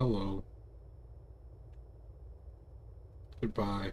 Hello. Goodbye.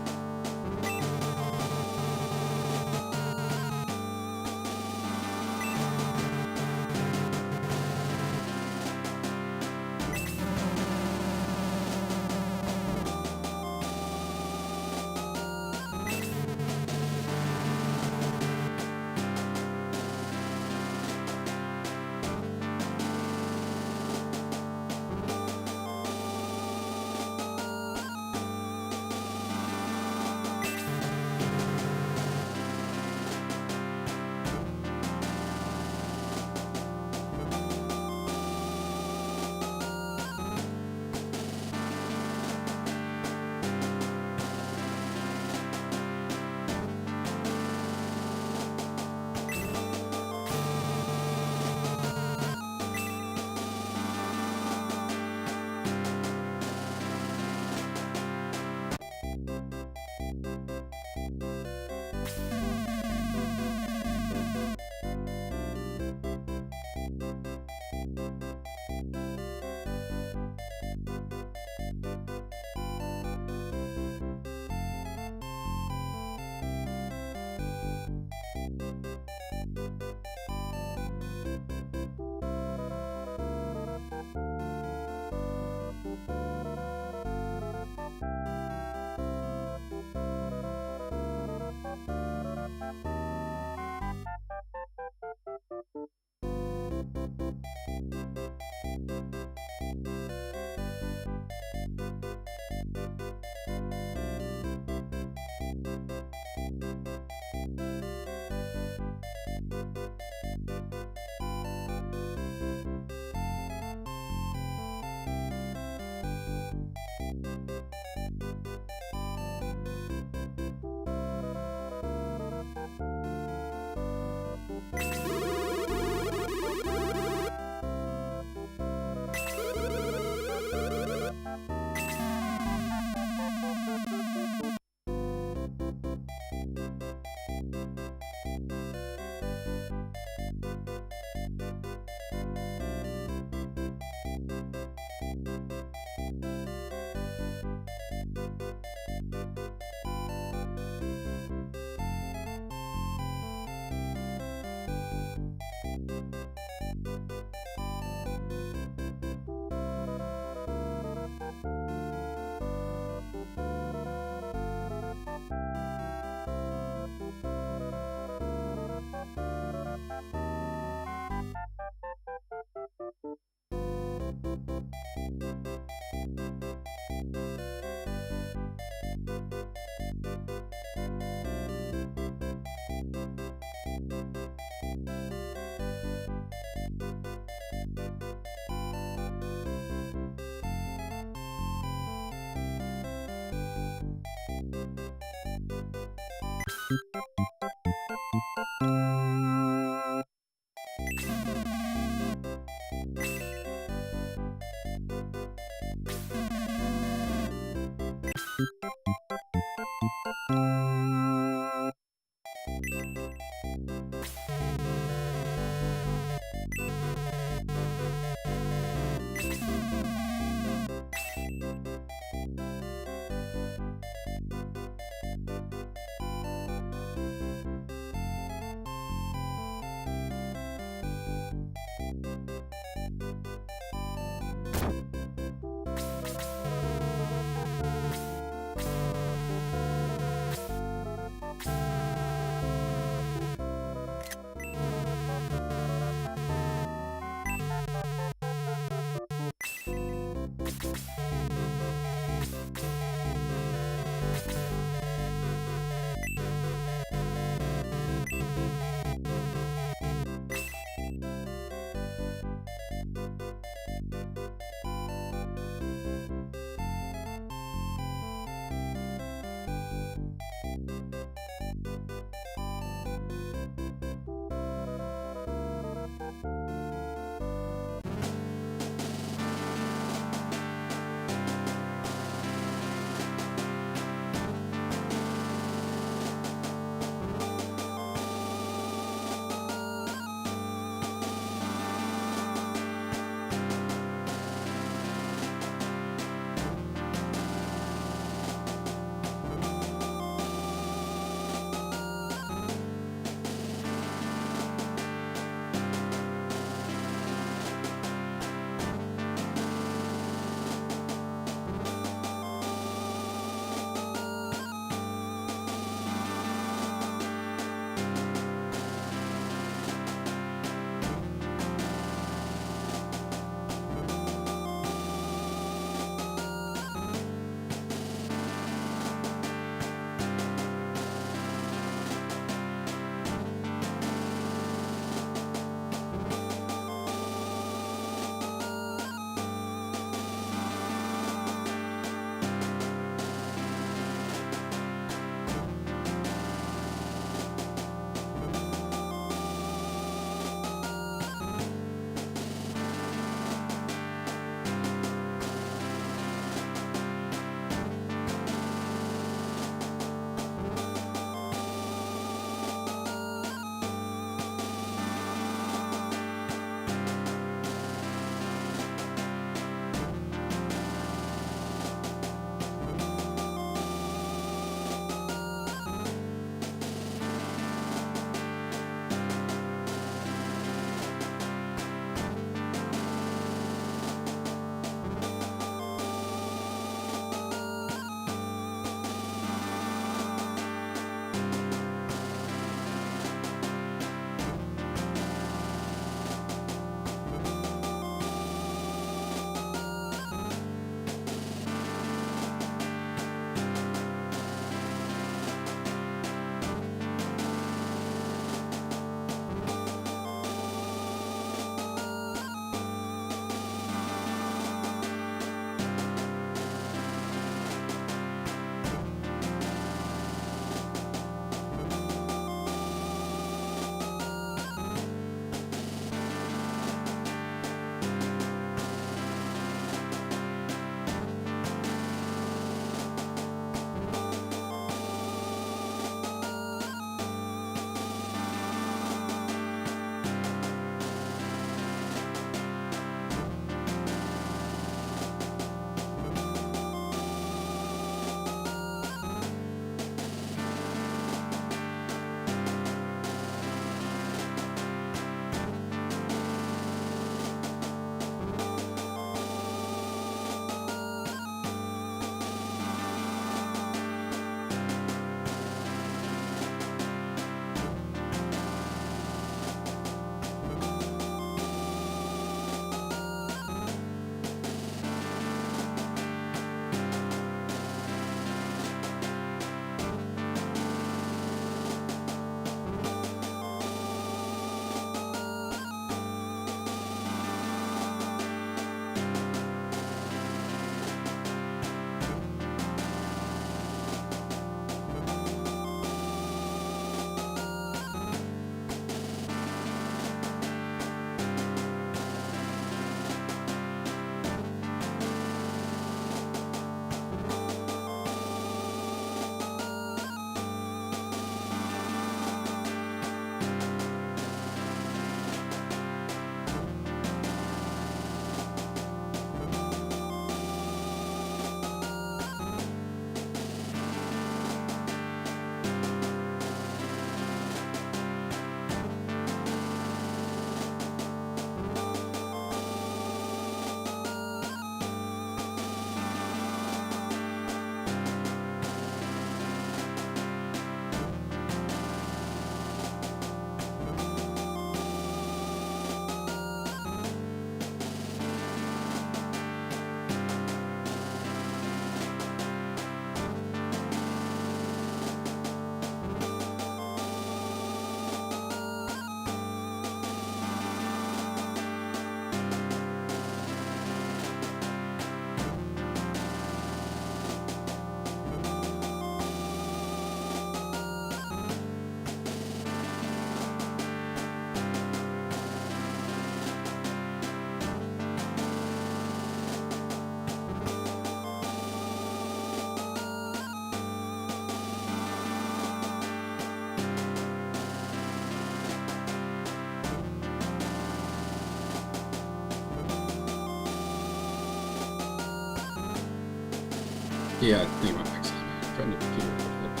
Yeah, I think about Pixel. I'm trying to figure out what that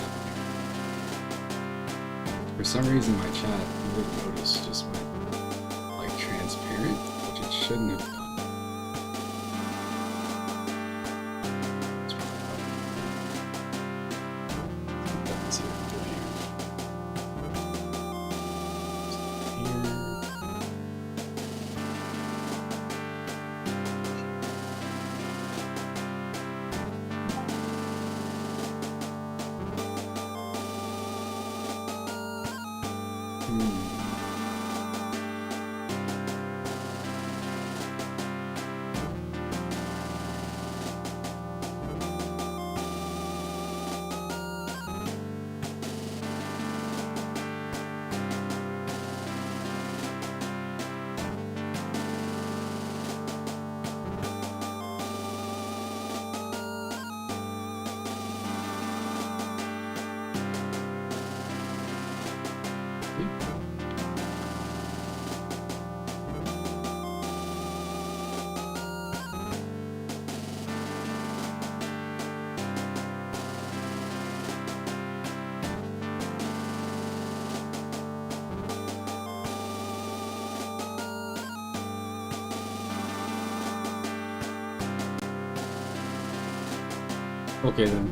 happened. For some reason, my chat, you didn't notice, just went like transparent, which it shouldn't have done. Let's see what I'm doing here. Okay then.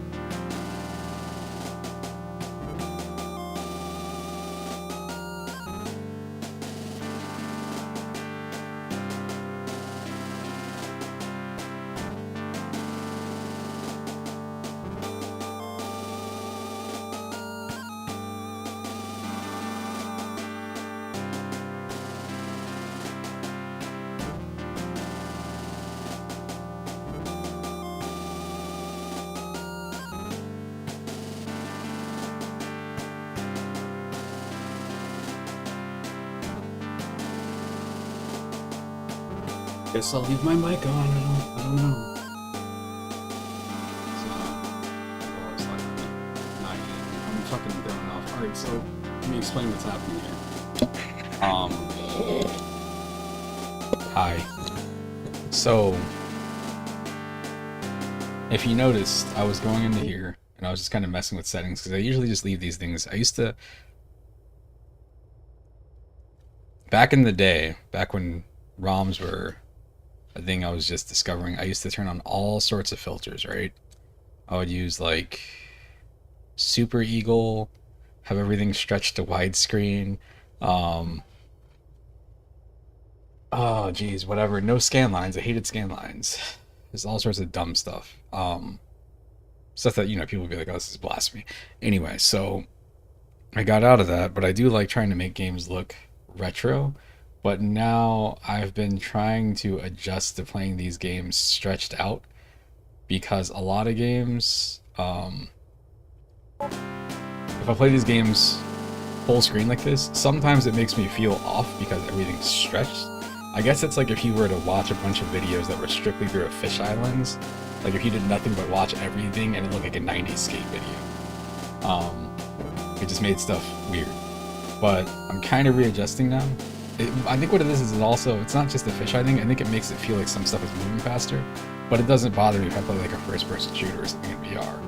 Guess I'll leave my mic on. I don't know. I'm fucking thrown off. Alright, so let me explain what's happening here. Hi. So, if you noticed, I was going into here and I was just kind of messing with settings because I usually just leave these things. I used to, back in the day, back when ROMs were a thing I was just discovering, I used to turn on all sorts of filters, right? I would use like Super Eagle, have everything stretched to widescreen, oh geez, whatever, no scan lines. I hated scan lines. There's all sorts of dumb stuff. Stuff that, you know, people would be like, oh, this is blasphemy. Anyway, so I got out of that, but I do like trying to make games look retro. But now I've been trying to adjust to playing these games stretched out because a lot of games, if I play these games full screen like this, sometimes it makes me feel off because everything's stretched. I guess it's like if you were to watch a bunch of videos that were strictly through a fisheye lens, like if you did nothing but watch everything and it looked like a 90s skate video. It just made stuff weird. But I'm kind of readjusting now. I think what it is also, it's not just the fisheye thing, I think it makes it feel like some stuff is moving faster, but it doesn't bother me if I play like a first-person shooter or something in VR.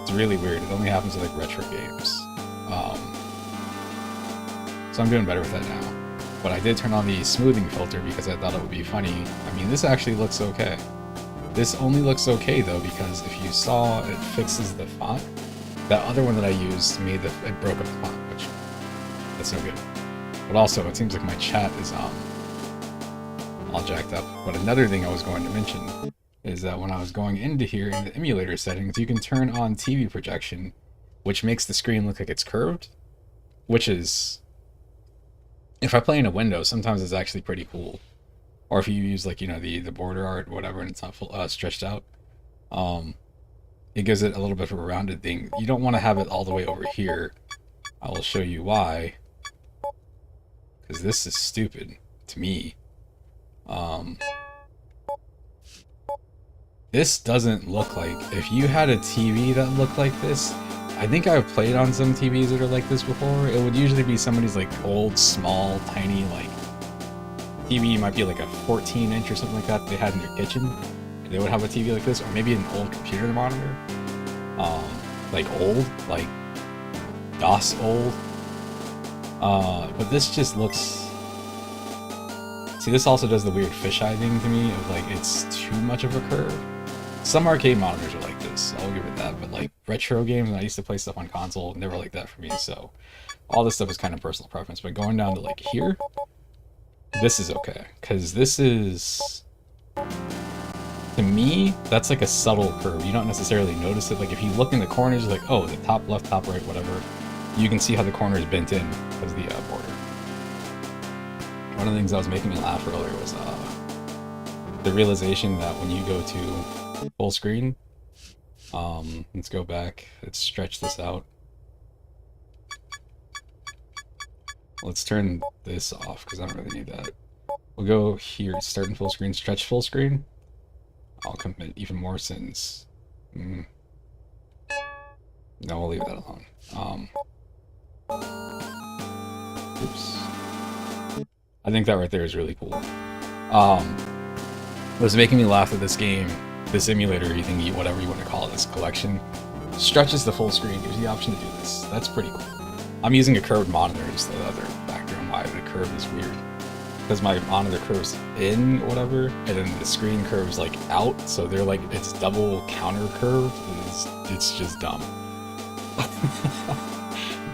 It's really weird. It only happens with like retro games. So I'm doing better with that now. But I did turn on the smoothing filter because I thought it would be funny. I mean, this actually looks okay. This only looks okay though because if you saw, it fixes the font. That other one that I used made it broke up the font, which that's no good. But also, it seems like my chat is all jacked up. But another thing I was going to mention is that when I was going into here in the emulator settings, you can turn on TV projection, which makes the screen look like it's curved, which is, if I play in a window, sometimes it's actually pretty cool. Or if you use like, you know, the border art or whatever and it's not full, stretched out, it gives it a little bit of a rounded thing. You don't want to have it all the way over here. I will show you why. Because this is stupid to me. This doesn't look like, if you had a TV that looked like this, I think I've played on some TVs that are like this before. It would usually be somebody's like old, small, tiny, like TV might be like a 14-inch or something like that they had in their kitchen. they would have a TV like this, or maybe an old computer monitor. Like old, like DOS old. But this just looks... See, this also does the weird fisheye thing to me, of like, it's too much of a curve. Some arcade monitors are like this, I'll give it that, but like retro games, and I used to play stuff on console, never like that for me, so all this stuff is kind of personal preference. But going down to like here, this is okay, because this is, to me, that's like a subtle curve. You don't necessarily notice it. Like if you look in the corners, like, oh, the top left, top right, whatever, you can see how the corner is bent in because of the border. One of the things that was making me laugh earlier was the realization that when you go to full screen, let's go back, let's stretch this out. Let's turn this off because I don't really need that. We'll go here, start in full screen, stretch full screen. I'll commit even more since... No, we'll leave that alone. Oops. I think that right there is really cool. What's making me laugh at this game, this emulator, thingy, whatever you want to call it, this collection, stretches the full screen, gives you the option to do this. That's pretty cool. I'm using a curved monitor, is the other factor on why the curve is weird. Because my monitor curves in, whatever, and then the screen curves like out, so they're like, it's double counter curved. It's just dumb.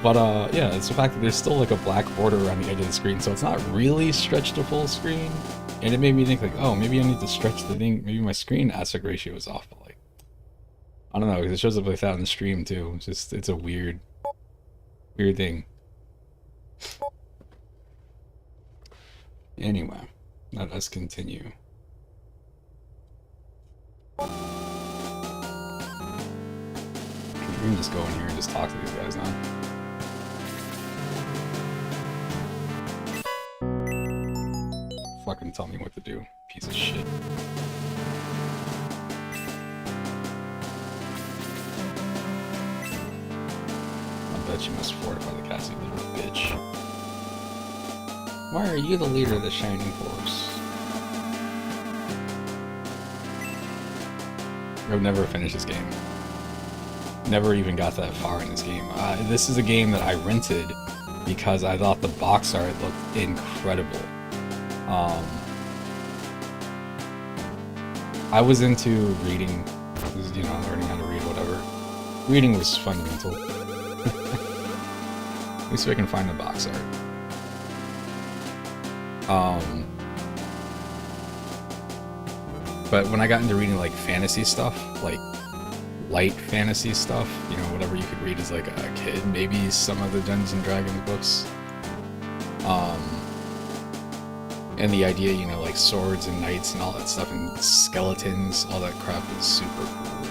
But yeah, it's the fact that there's still like a black border around the edge of the screen, so it's not really stretched to full screen. And it made me think like, oh, maybe I need to stretch the thing, maybe my screen aspect ratio is off, but like, I don't know, because it shows up like that on the stream too. It's just, it's a weird thing. Anyway, let us continue. We can just go in here and just talk to these guys now. Fucking tell me what to do, piece of shit. I bet you must fortify the castle, you little bitch. Why are you the leader of the Shining Force? I've never finished this game. Never even got that far in this game. This is a game that I rented because I thought the box art looked incredible. I was into reading, you know, learning how to read, whatever. Reading was fundamental. Let me see if I can find the box art. But when I got into reading like fantasy stuff, like light fantasy stuff, you know, whatever you could read as like a kid, maybe some of the Dungeons and Dragons books. And the idea, you know, like swords and knights and all that stuff and skeletons, all that crap is super cool.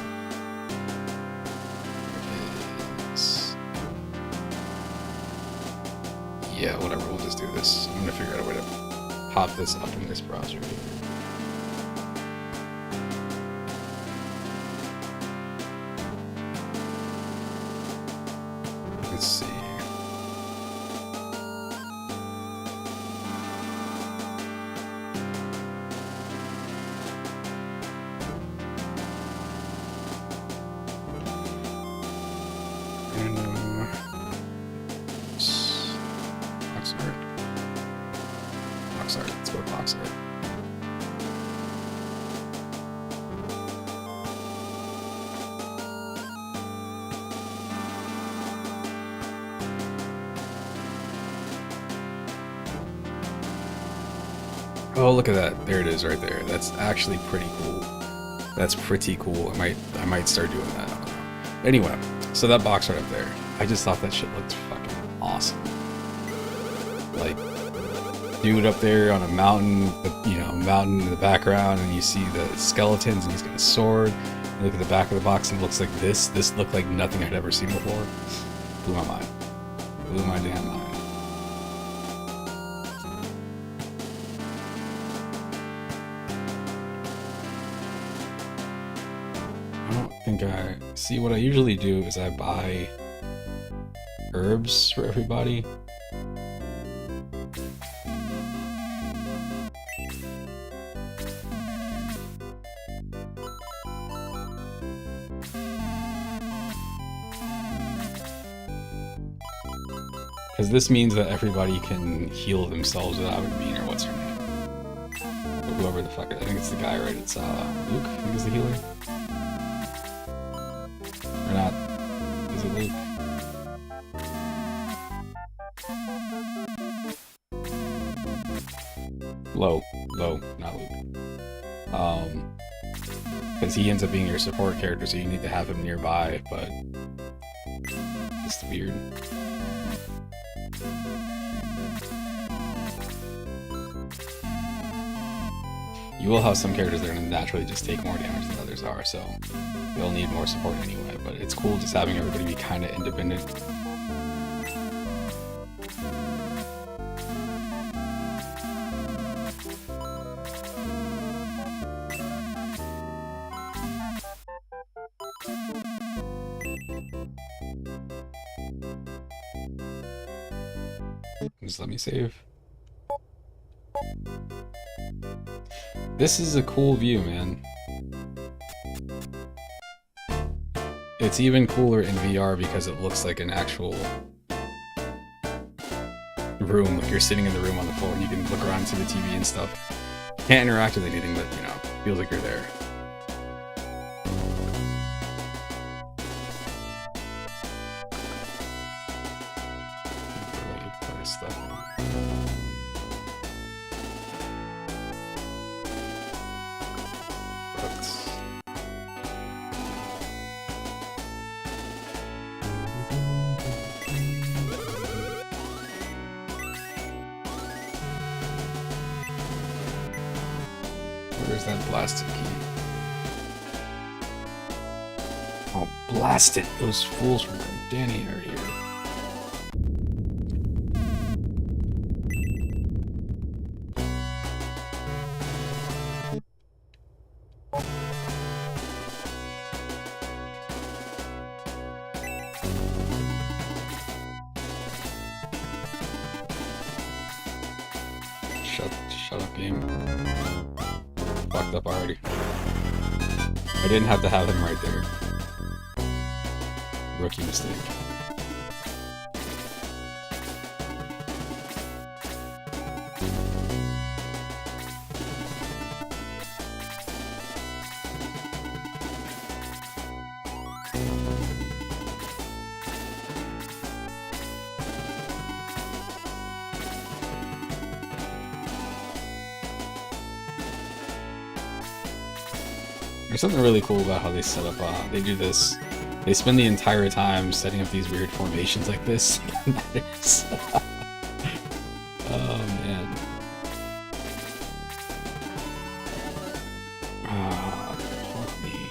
Yeah, whatever, we'll just do this. I'm gonna figure out a way to pop this up in this browser here. Let's see. Box art. Let's go to box art. Oh, look at that. There it is right there. That's actually pretty cool. That's pretty cool. I might start doing that. I don't know. Anyway, so that box art up there, I just thought that shit looked fucking awesome. Like, dude up there on a mountain, you know, mountain in the background, and you see the skeletons, and he's got a sword. You look at the back of the box, and it looks like this. This looked like nothing I'd ever seen before. Blew my mind. Blew my damn mind. I see what I usually do is I buy herbs for everybody. Because this means that everybody can heal themselves without Mean or what's her name. Or whoever the fuck. I think it's the guy, right? It's Luke, I think is the healer. Or not. Is it Luke? Low, not Luke. Because he ends up being your support character, so you need to have him nearby, but it's weird. You will have some characters that are going to naturally just take more damage than others are, so you'll need more support anyway, but it's cool just having everybody be kind of independent. Just let me save. This is a cool view, man. It's even cooler in VR because it looks like an actual room, like you're sitting in the room on the floor and you can look around to the TV and stuff. Can't interact with anything, but, you know, feels like you're there. Where's that blasted key? Oh, blast it! Those fools from Danny are here. Shut up, game. Fucked up already. I didn't have to have him right there. Rookie mistake. There's something really cool about how they set up, they do this. They spend the entire time setting up these weird formations like this. Oh, man. Fuck me.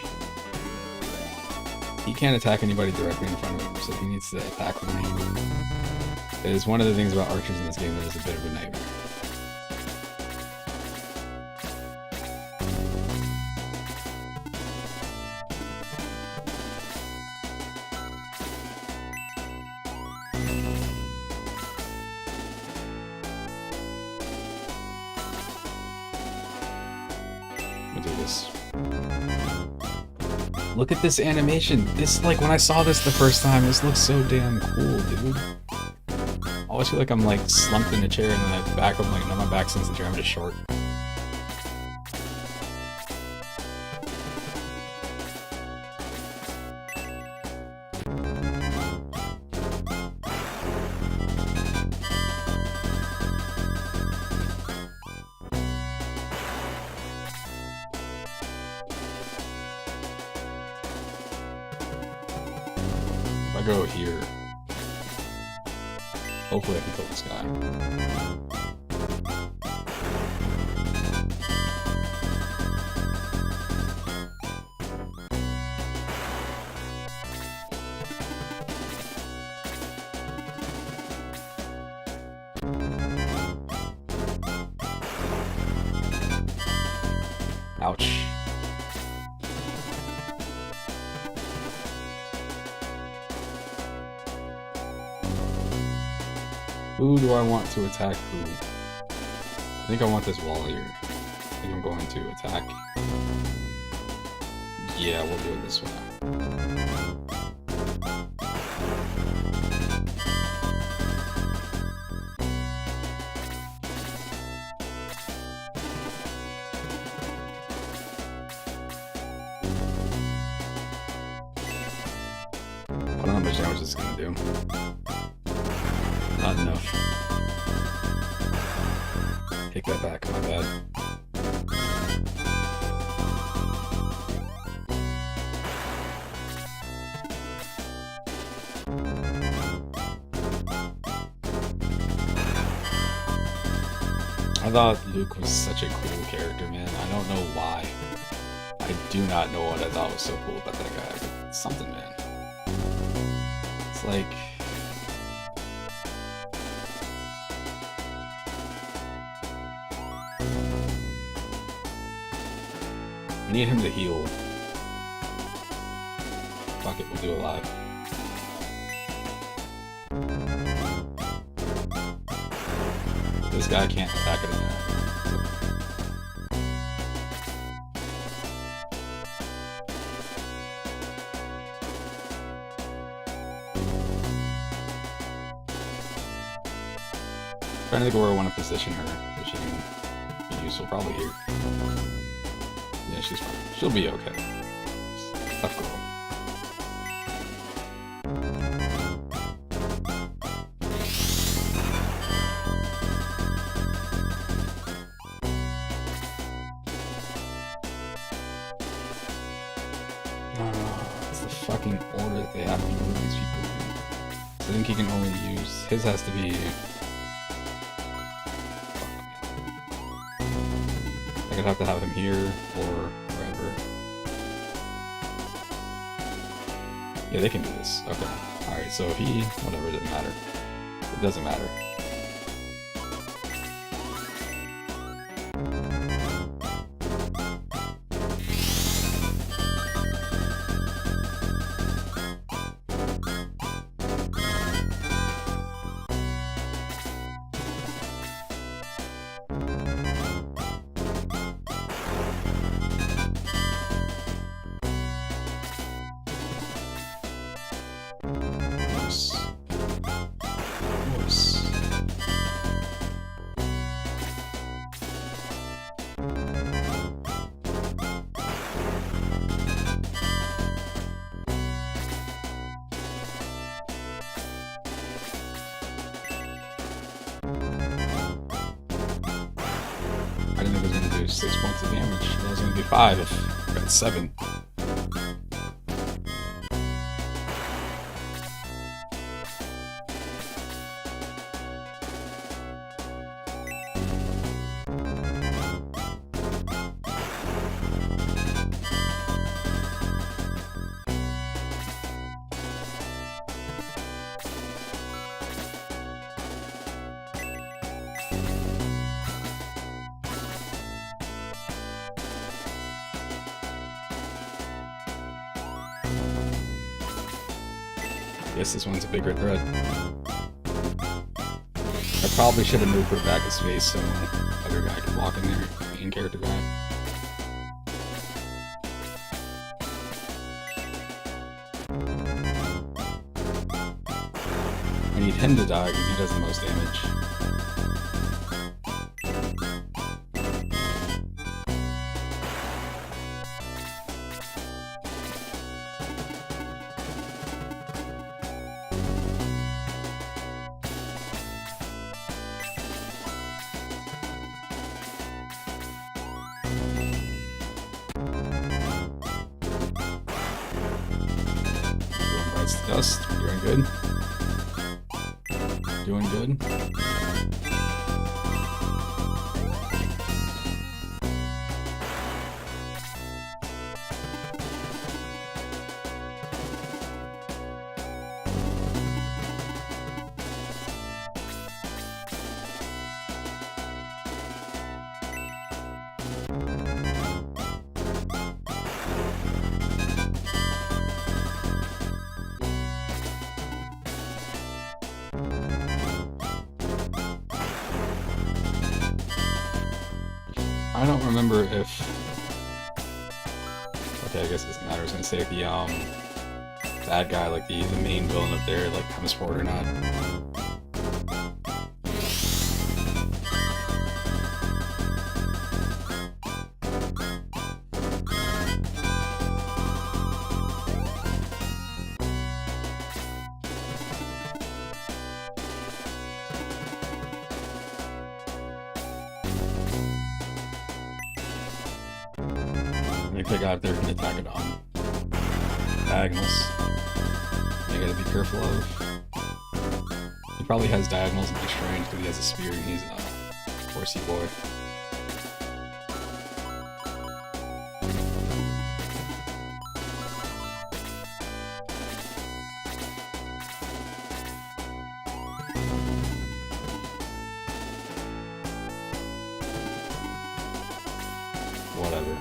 He can't attack anybody directly in front of him, so he needs to attack with an angle. It is one of the things about archers in this game that is a bit of a nightmare. Do this. Look at this animation. This, like, when I saw this the first time, this looks so damn cool, dude. I always feel like I'm, like, slumped in a chair and then I back up, like, no, my back's against the chair, I'm just short. If I go here, hopefully I can kill this guy. Ouch. Who do I want to attack who? I think I want this wall here. I think I'm going to attack. Yeah, we'll do it this way. Not enough. Take that back, my bad. I thought Luke was such a cool character, man. I don't know why. I do not know what I thought was so cool about that guy, but it's something, man. It's like... I need him to heal. Fuck it, we'll do it live. This guy can't attack it enough. Trying to think where I want to position her, so she can be useful. Probably here. Yeah, she's fine. She'll be okay. Tough girl. It's the fucking order that they have to move these people in. So I think he can only use... His has to be... I'd have to have him here or wherever. Yeah, they can do this. Okay. Alright, so if he... Whatever, it doesn't matter. It doesn't matter. I didn't think it was going to do 6 points of damage. It was going to do 5 if I got 7. I guess this one's a big red thread. I probably should have moved her back a space so other guy can walk in there, main character guy. I need him to die because he does the most damage. Dust, doing good. Doing good. I don't remember if... Okay, I guess it doesn't matter. I was gonna say if the bad guy, like the main villain up there, like comes forward or not. Like that guy up there can attack it on diagonals. You gotta be careful of. He probably has diagonals in extra range because he has a spear and he's a horsey boy. Whatever.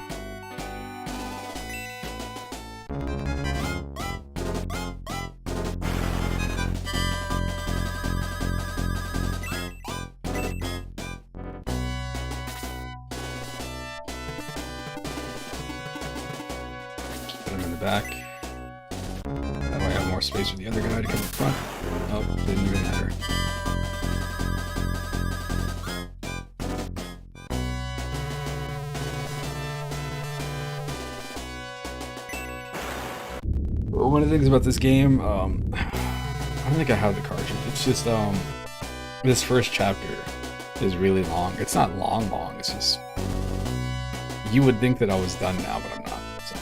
Put him in the back. That way I have more space for the other guy to come in front. Oh, didn't even matter. One of the things about this game, I don't think I have the cartridge. It's just, this first chapter is really long. It's not long, it's just, you would think that I was done now, but I'm not, so.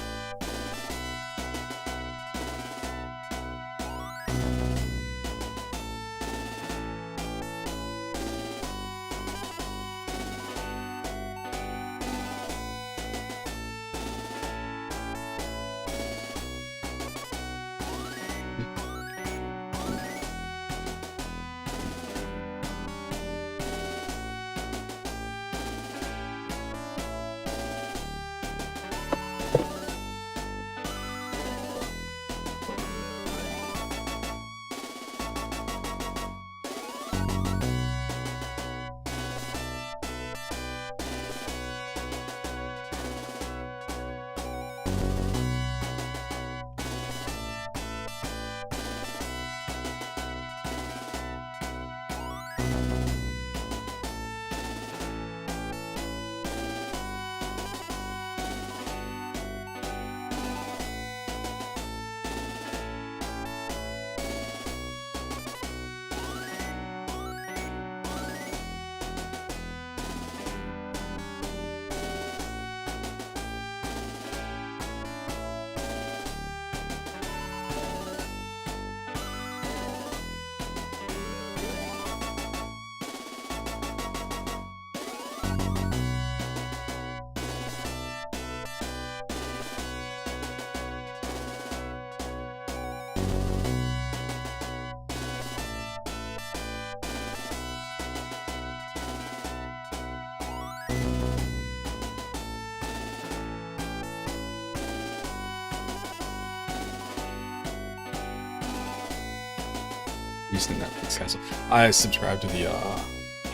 Using Netflix Castle. I subscribe to the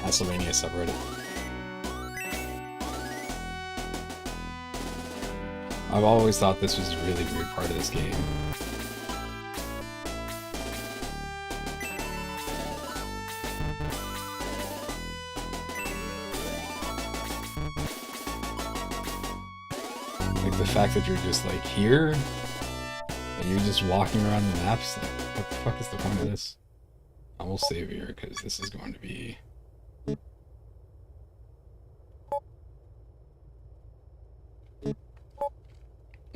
Castlevania subreddit. I've always thought this was a really weird part of this game. Like the fact that you're just like here and you're just walking around the maps, like what the fuck is the point of this? I will save here because this is going to be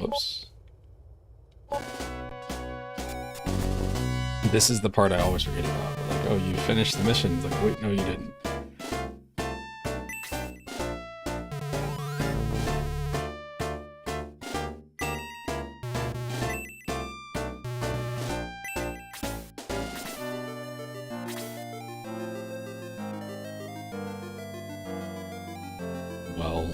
oops. This is the part I always forget about. Like, oh, you finished the mission. It's like, wait, no, you didn't. Well,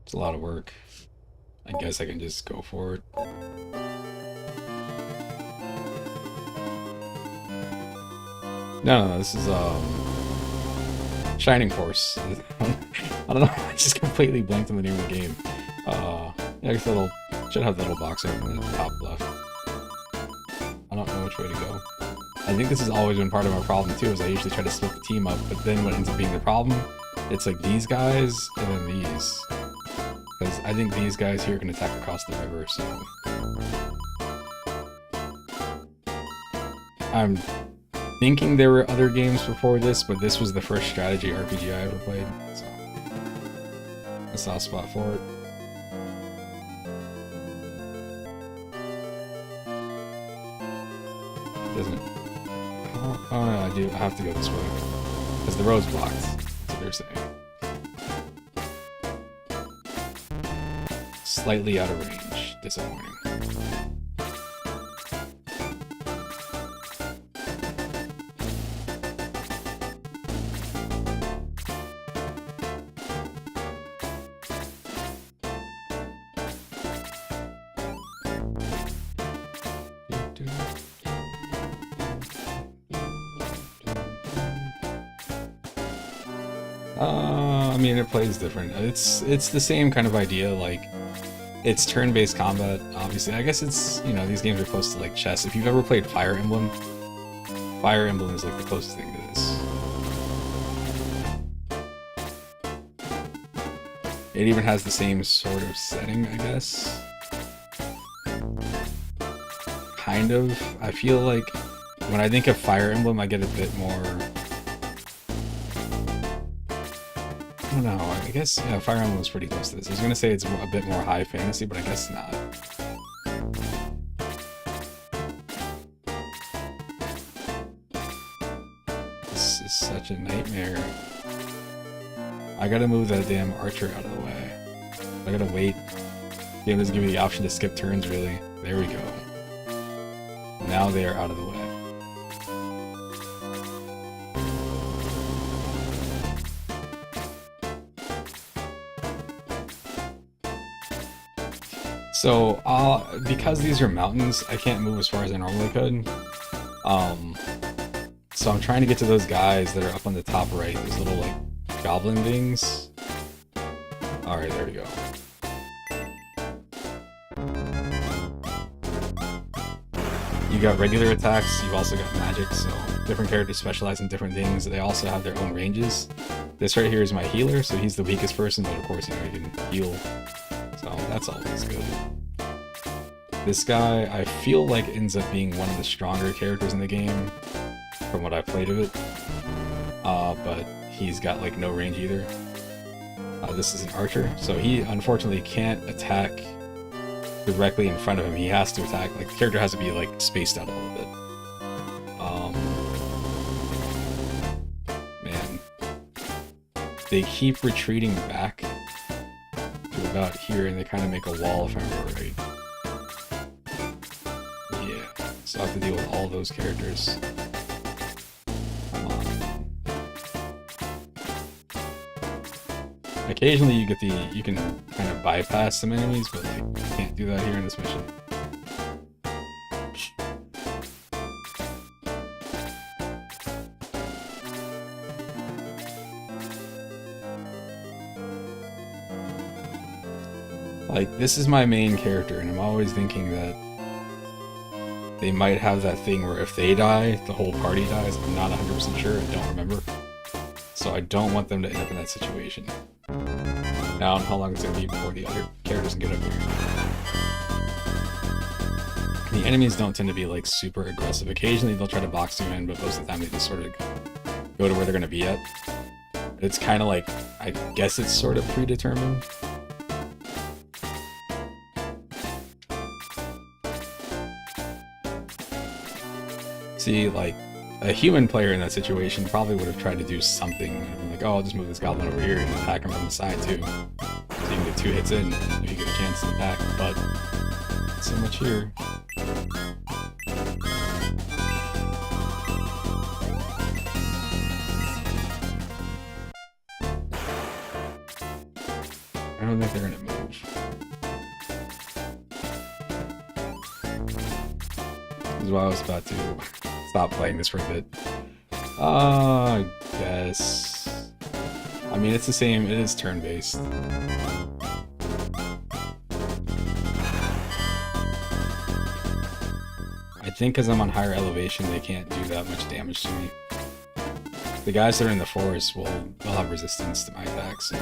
it's a lot of work. I guess I can just go for it. No, this is Shining Force. I don't know. I just completely blanked on the name of the game. Yeah, I guess that'll should have the little box over in the top left. I don't know which way to go. I think this has always been part of my problem too, is I usually try to split the team up, but then what ends up being the problem, it's like these guys and then these. Because I think these guys here can attack across the river, so... thinking there were other games before this, but this was the first strategy RPG I ever played, so a soft spot for it. Doesn't. Oh no, I do. I have to go this way because the road's blocked. That's what they're saying. Slightly out of range. Disappointing. I mean, it plays different. It's the same kind of idea, like, it's turn-based combat, obviously. I guess it's, you know, these games are close to, like, chess. If you've ever played Fire Emblem is, like, the closest thing to this. It even has the same sort of setting, I guess. Kind of. I feel like when I think of Fire Emblem, I get a bit more... I don't know, I guess, yeah, Fire Emblem was pretty close to this. I was gonna say it's a bit more high fantasy, but I guess not. This is such a nightmare. I gotta move that damn archer out of the way. I gotta wait. The game doesn't give me the option to skip turns, really. There we go. Now they are out of the way. So, because these are mountains, I can't move as far as I normally could. So I'm trying to get to those guys that are up on the top right, those little, like, goblin things. Alright, there we go. You got regular attacks, you've also got magic, so different characters specialize in different things. They also have their own ranges. This right here is my healer, so he's the weakest person, but of course, you know, he can heal. So that's always good. This guy, I feel like ends up being one of the stronger characters in the game, from what I've played of it. But he's got like no range either. This is an archer, so he unfortunately can't attack directly in front of him. He has to attack, like, the character has to be like spaced out a little bit. Man. They keep retreating back to about here, and they kind of make a wall if I remember right. Yeah, so I have to deal with all those characters. Come on. Occasionally you get you can kind of bypass some enemies, but like, you can't do that here in this mission. Like, this is my main character, and I'm always thinking that they might have that thing where if they die, the whole party dies. I'm not 100% sure, I don't remember. So I don't want them to end up in that situation. Now, I don't know how long it's going to be before the other characters can get up here. The enemies don't tend to be, like, super aggressive. Occasionally they'll try to box you in, but most of the time they just sort of go to where they're going to be at. It's kind of like, I guess it's sort of predetermined. See, like, a human player in that situation probably would have tried to do something. Like, oh, I'll just move this goblin over here and attack him from the side, too. So you can get 2 hits in if you get a chance to attack, but not so much here. I don't think they're gonna move. This is why I was about to stop playing this for a bit. I guess. I mean, it's the same. It is turn-based. I think because I'm on higher elevation, they can't do that much damage to me. The guys that are in the forest they'll have resistance to my attacks. So.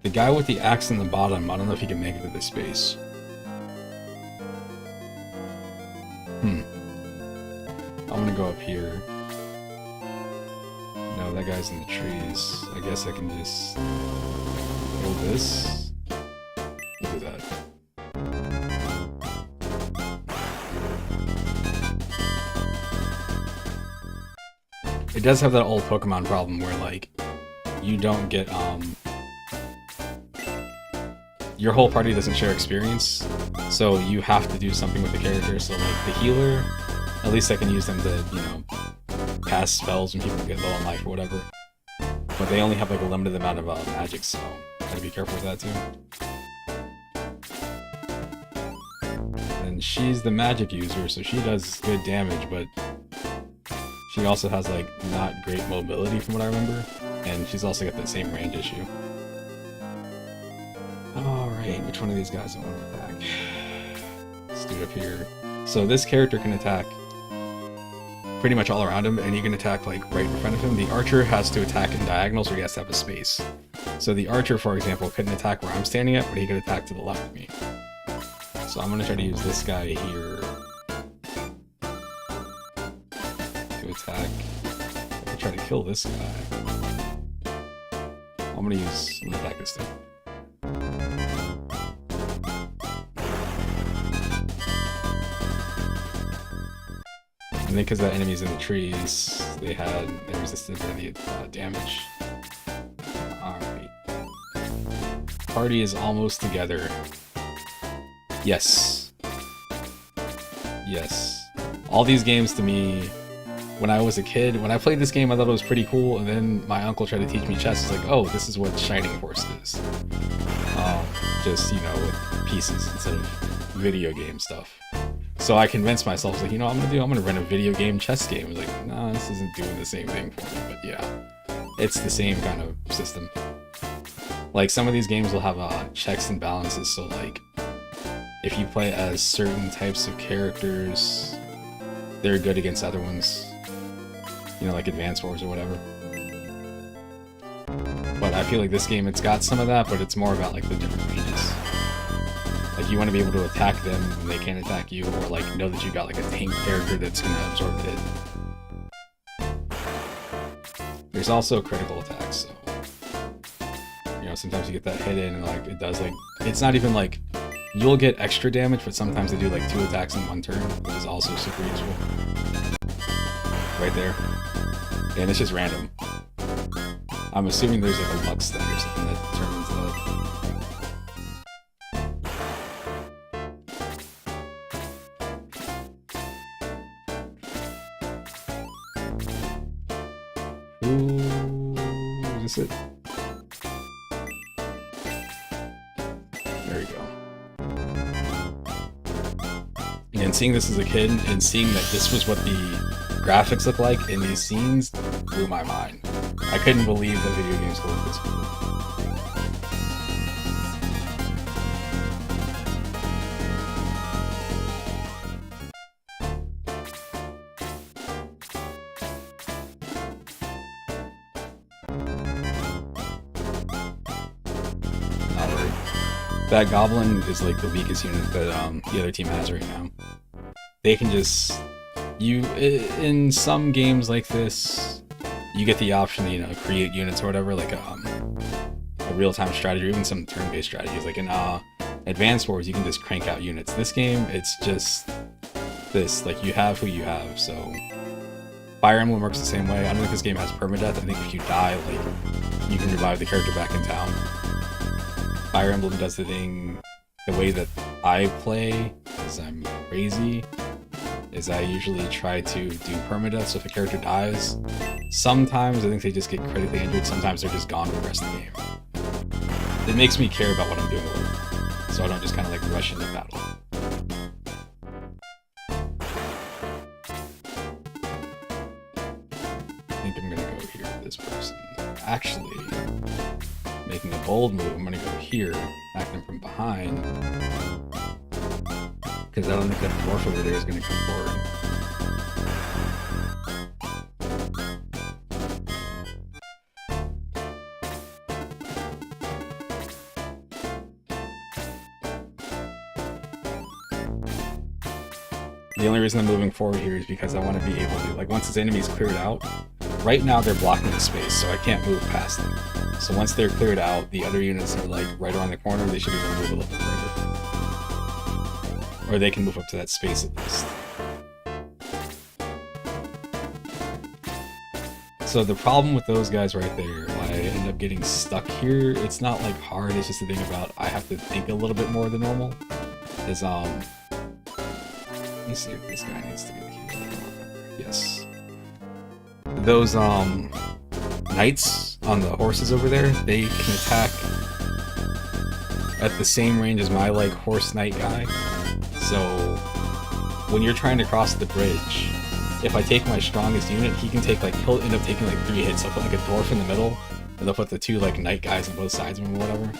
The guy with the axe in the bottom, I don't know if he can make it to this space. here. No, that guy's in the trees. I guess I can just kill this. Look at that. It does have that old Pokemon problem where, like, you don't get, your whole party doesn't share experience, so you have to do something with the character. So, like, the healer, at least I can use them to, you know, cast spells when people get low on life or whatever. But they only have, like, a limited amount of magic, so gotta be careful with that, too. And she's the magic user, so she does good damage, but she also has, like, not great mobility from what I remember, and she's also got that same range issue. Alright, which one of these guys I want to attack? Let's do it up here. So this character can attack pretty much all around him, and he can attack, like, right in front of him. The archer has to attack in diagonals, or he has to have a space. So the archer, for example, couldn't attack where I'm standing at, but he could attack to the left of me. So I'm going to try to use this guy here to attack. I can try to kill this guy. I'm going to attack this thing. And then because that enemy's in the trees, they resisted the damage. Alright. Party is almost together. Yes. Yes. All these games to me, when I was a kid, when I played this game I thought it was pretty cool, and then my uncle tried to teach me chess. It's like, oh, this is what Shining Force is. Just, you know, with pieces instead of video game stuff. So I convinced myself, like, you know what I'm gonna run a video game chess game. I was like, nah, this isn't doing the same thing for me, but yeah. It's the same kind of system. Like, some of these games will have checks and balances, so like, if you play as certain types of characters, they're good against other ones. You know, like Advance Wars or whatever. But I feel like this game, it's got some of that, but it's more about, like, the different ranges. Like, you want to be able to attack them when they can't attack you, or, like, know that you got, like, a tank character that's gonna absorb the hit. There's also critical attacks, so... You know, sometimes you get that hit in, and, like, it does, like... It's not even, like... You'll get extra damage, but sometimes they do, like, 2 attacks in 1 turn, which is also super useful. Right there. And it's just random. I'm assuming there's, like, a luck stat or something that determines that. Ooh, is this it? There we go. And seeing this as a kid, and seeing that this was what the graphics look like in these scenes, blew my mind. I couldn't believe that video games could look this cool. That Goblin is like the weakest unit that the other team has right now. They can just... in some games like this, you get the option to, you know, create units or whatever, like a real-time strategy, or even some turn-based strategies. Like in Advance Wars, you can just crank out units. This game, it's just this, like, you have who you have, so... Fire Emblem works the same way. I don't think this game has permadeath. I think if you die, like, you can revive the character back in town. Fire Emblem does the thing the way that I play, because I'm crazy, is I usually try to do permadeath, so if a character dies, sometimes I think they just get critically injured, sometimes they're just gone for the rest of the game. It makes me care about what I'm doing a little, so I don't just kind of like rush into battle. I think I'm gonna go here with this person. Actually, making a bold move, I'm gonna go here, attack them from behind, because I don't think that dwarf over there is gonna come forward. The only reason I'm moving forward here is because I want to be able to, like, once this enemy's cleared out, right now they're blocking the space, so I can't move past them. So once they're cleared out, the other units are, like, right around the corner, they should be able to move a little bit further. Or they can move up to that space at least. So the problem with those guys right there, why I end up getting stuck here, it's not, like, hard, it's just the thing about I have to think a little bit more than normal. Is, let me see if this guy needs to get healed. Yes. Those, knights on the horses over there, they can attack at the same range as my, like, horse knight guy. So, when you're trying to cross the bridge, if I take my strongest unit, he can take, like, he'll end up taking, like, 3 hits. I'll put, like, a dwarf in the middle, and they'll put the 2, like, knight guys on both sides of him or whatever.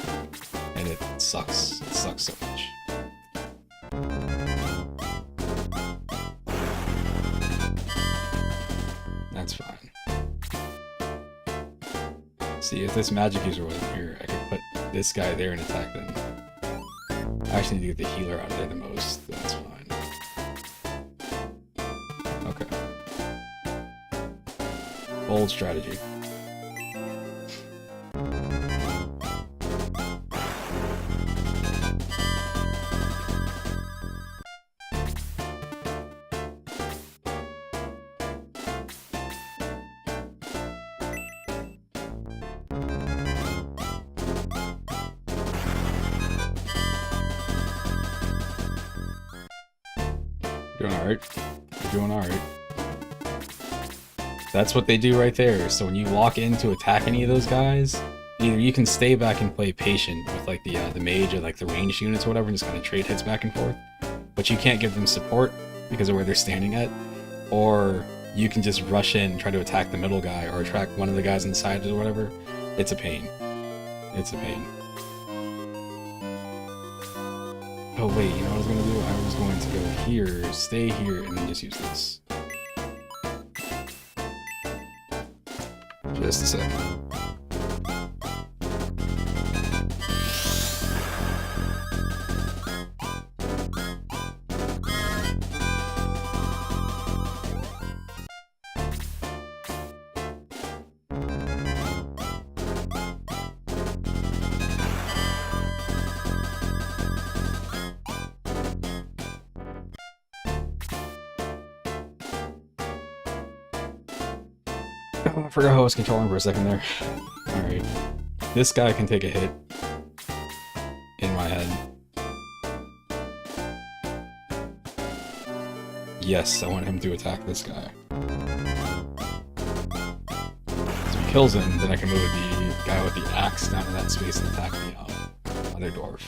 And it sucks. It sucks so much. That's fine. See, if this magic user wasn't here, I could put this guy there and attack them. I actually need to get the healer out of there the most. That's fine. Okay. Bold strategy. Doing alright. You're doing alright. That's what they do right there. So when you walk in to attack any of those guys, either you can stay back and play patient with like the mage or like the ranged units or whatever and just kind of trade hits back and forth. But you can't give them support because of where they're standing at. Or you can just rush in and try to attack the middle guy or attack one of the guys inside or whatever. It's a pain. It's a pain. Oh wait, you know what I was going to do? I was going to go here, stay here, and then just use this. Just a sec. Oh, I forgot how I was controlling for a second there. Alright. This guy can take a hit. In my head. Yes, I want him to attack this guy. So he kills him, then I can move the guy with the axe down in that space and attack the other dwarf.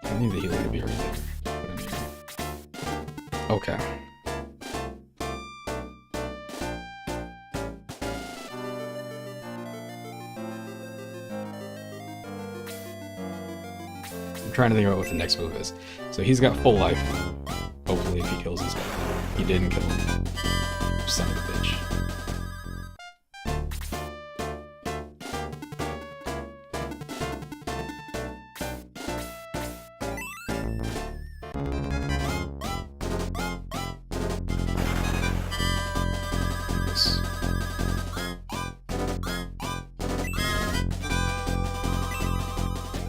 I need the healer to be right there. Okay. I'm trying to think about what the next move is. So he's got full life. Hopefully if he kills this guy. He didn't kill him. Son of a bitch.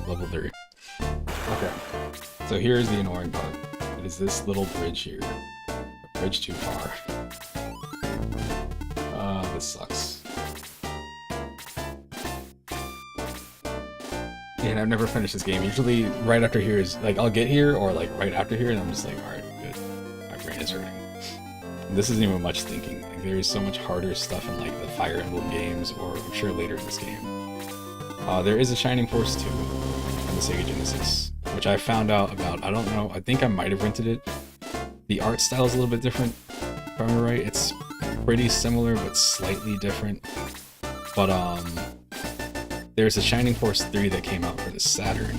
Level 3. Okay. So here's the annoying part. It is this little bridge here. A bridge too far. This sucks. And I've never finished this game. Usually right after here is, like, I'll get here, or like right after here, and I'm just like, alright, good. My brain is hurting. And this isn't even much thinking. Like, there is so much harder stuff in like the Fire Emblem games, or I'm sure later in this game. There is a Shining Force 2 on the Sega Genesis, which I found out about, I don't know, I think I might have rented it. The art style is a little bit different, if I remember right. It's pretty similar, but slightly different. But, there's a Shining Force 3 that came out for the Saturn,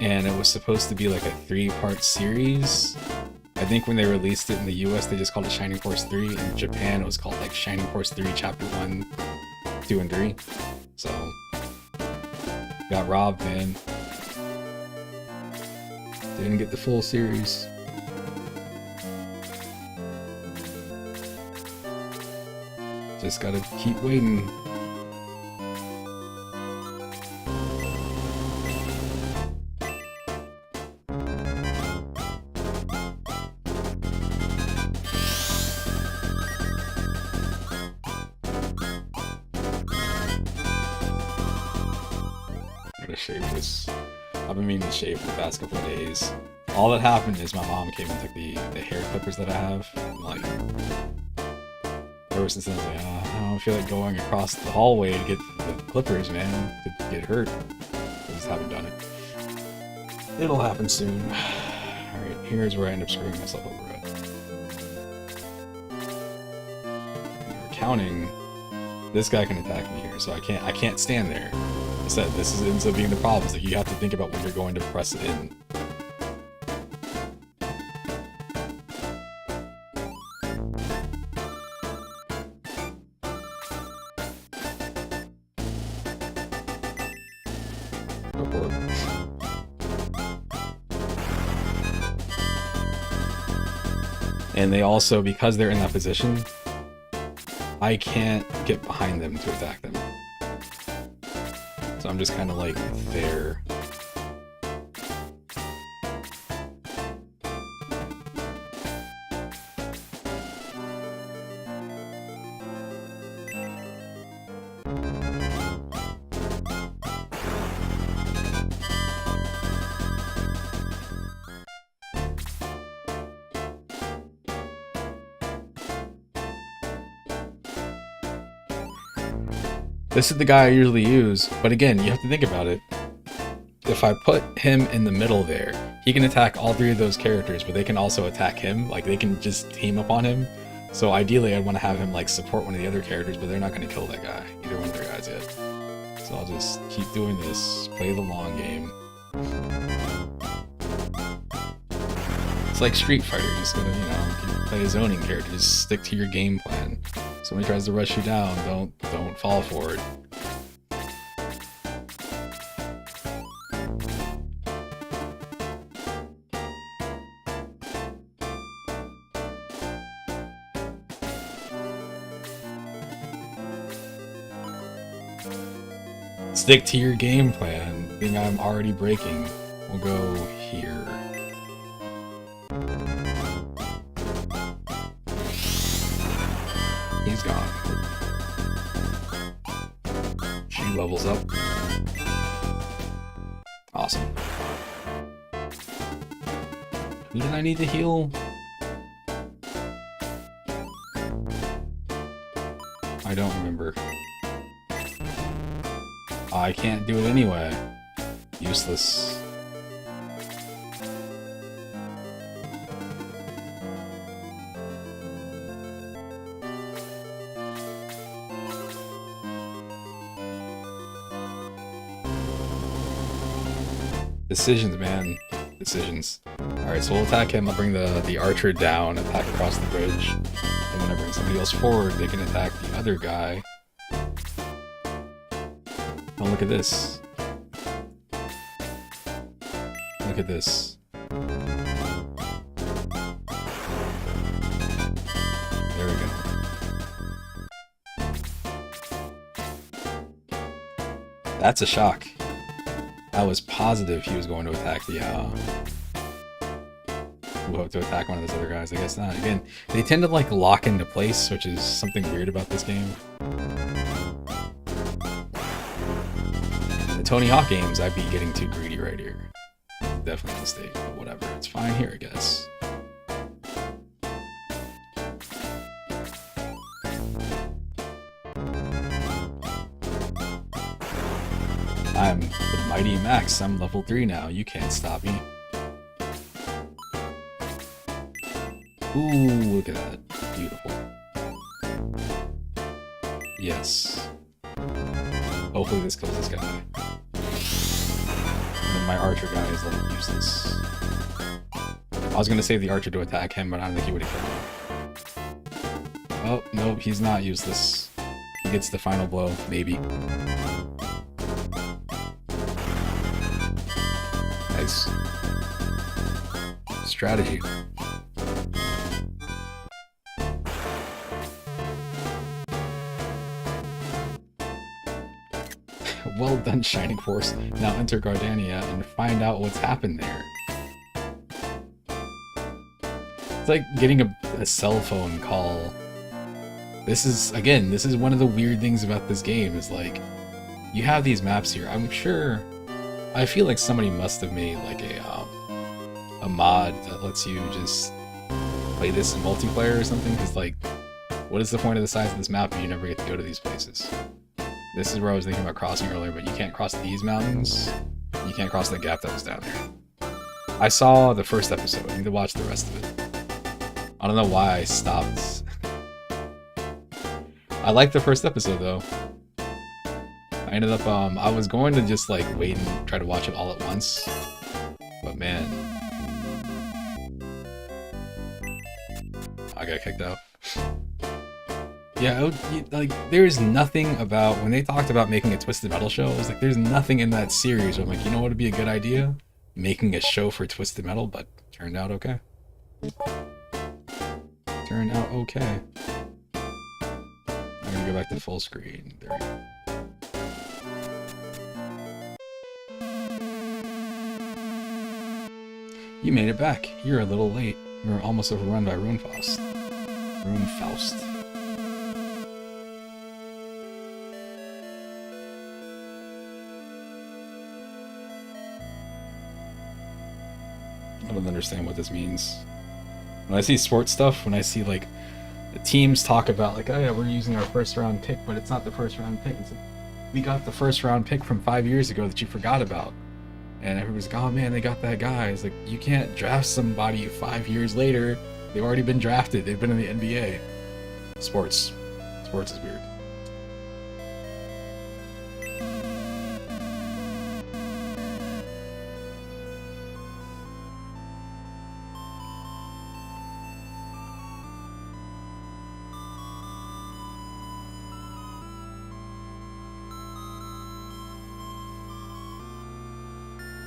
and it was supposed to be like a 3-part series. I think when they released it in the US, they just called it Shining Force 3. In Japan, it was called like Shining Force 3 Chapter 1, 2, and 3. So, Got robbed, man. Didn't get the full series. Just gotta keep waiting. Shave this. I've been meaning to shave for the past couple of days. All that happened is my mom came and took the hair clippers that I have. And like, ever since then, I was like, I don't feel like going across the hallway to get the clippers, man. To get hurt. I just haven't done it. It'll happen soon. Alright, here's where I end up screwing myself over it. When you're counting, this guy can attack me here, so I can't stand there. Said this ends up being the problem, is that you have to think about when you're going to press it in. Go for it. And they also, because they're in that position, I can't get behind them to attack them. So I'm just kind of like there. This is the guy I usually use, but again, you have to think about it. If I put him in the middle there, he can attack all three of those characters, but they can also attack him. Like, they can just team up on him. So ideally, I'd want to have him, like, support one of the other characters, but they're not going to kill that guy. Either one of their guys yet. So I'll just keep doing this, play the long game. It's like Street Fighter, you just gotta, you know, play a zoning character, just stick to your game plan. Somebody tries to rush you down, don't fall for it. Stick to your game plan. Thing I'm already breaking. We'll go here. He's gone. She levels up. Awesome. Who did I need to heal? I don't remember. I can't do it anyway. Useless. Decisions, man. Decisions. Alright, so we'll attack him. I'll bring the archer down, attack across the bridge. And when I bring somebody else forward, they can attack the other guy. Oh, look at this. Look at this. There we go. That's a shock. I was positive he was going to attack the, to attack one of those other guys. I guess not. Again, they tend to, like, lock into place, which is something weird about this game. In the Tony Hawk games, I'd be getting too greedy right here. Definitely a mistake, but whatever. It's fine here, I guess. I'm the Mighty Max. I'm level 3 now. You can't stop me. Ooh, look at that. Beautiful. Yes. Hopefully this kills this guy. And then my archer guy is like useless. I was gonna save the archer to attack him, but I don't think he would have killed him. Oh, nope, he's not useless. He gets the final blow, maybe. strategy. Well done, Shining Force. Now enter Gardania and find out what's happened there. It's like getting a cell phone call. This is one of the weird things about this game is like, you have these maps here. I'm sure, I feel like somebody must have made like a mod that lets you just play this in multiplayer or something, because like, what is the point of the size of this map if you never get to go to these places? This is where I was thinking about crossing earlier, but you can't cross these mountains. You can't cross the gap that was down there. I saw the first episode. I need to watch the rest of it. I don't know why I stopped. I liked the first episode though. I ended up, I was going to just like wait and try to watch it all at once. But man. I got kicked out. Yeah, like, there's nothing about, when they talked about making a Twisted Metal show, it was like, there's nothing in that series where I'm like, you know what would be a good idea? Making a show for Twisted Metal, but turned out okay. Turned out okay. I'm gonna go back to full screen. There we go. You made it back. You're a little late. We were almost overrun by Runefaust. Runefaust. I don't understand what this means. When I see sports stuff, when I see like the teams talk about like, oh yeah, we're using our first round pick, but it's not the first round pick. It's like, we got the first round pick from 5 years ago that you forgot about. And everybody's like, oh man, they got that guy. It's like, you can't draft somebody 5 years later. They've already been drafted. They've been in the NBA. Sports is weird.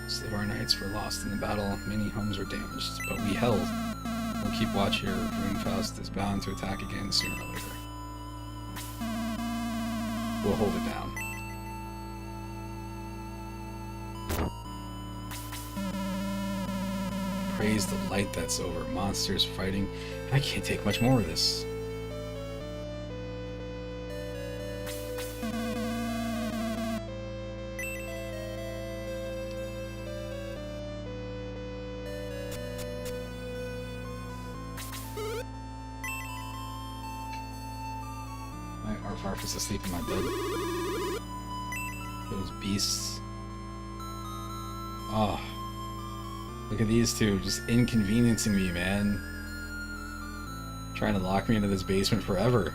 Most of our knights were lost in the battle, many homes were damaged, but we held. We'll keep watch here. Runefaust is bound to attack again sooner or later. We'll hold it down. Praise the light that's over. Monsters fighting. I can't take much more of this. Arfarf asleep in my bed. Those beasts. Oh. Look at these two just inconveniencing me, man. Trying to lock me into this basement forever.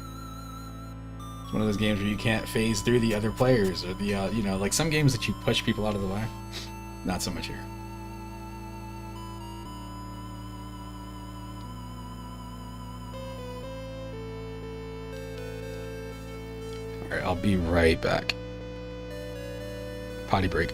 It's one of those games where you can't phase through the other players, or the, you know, like some games that you push people out of the way. Not so much here. Alright, I'll be right back. Potty break.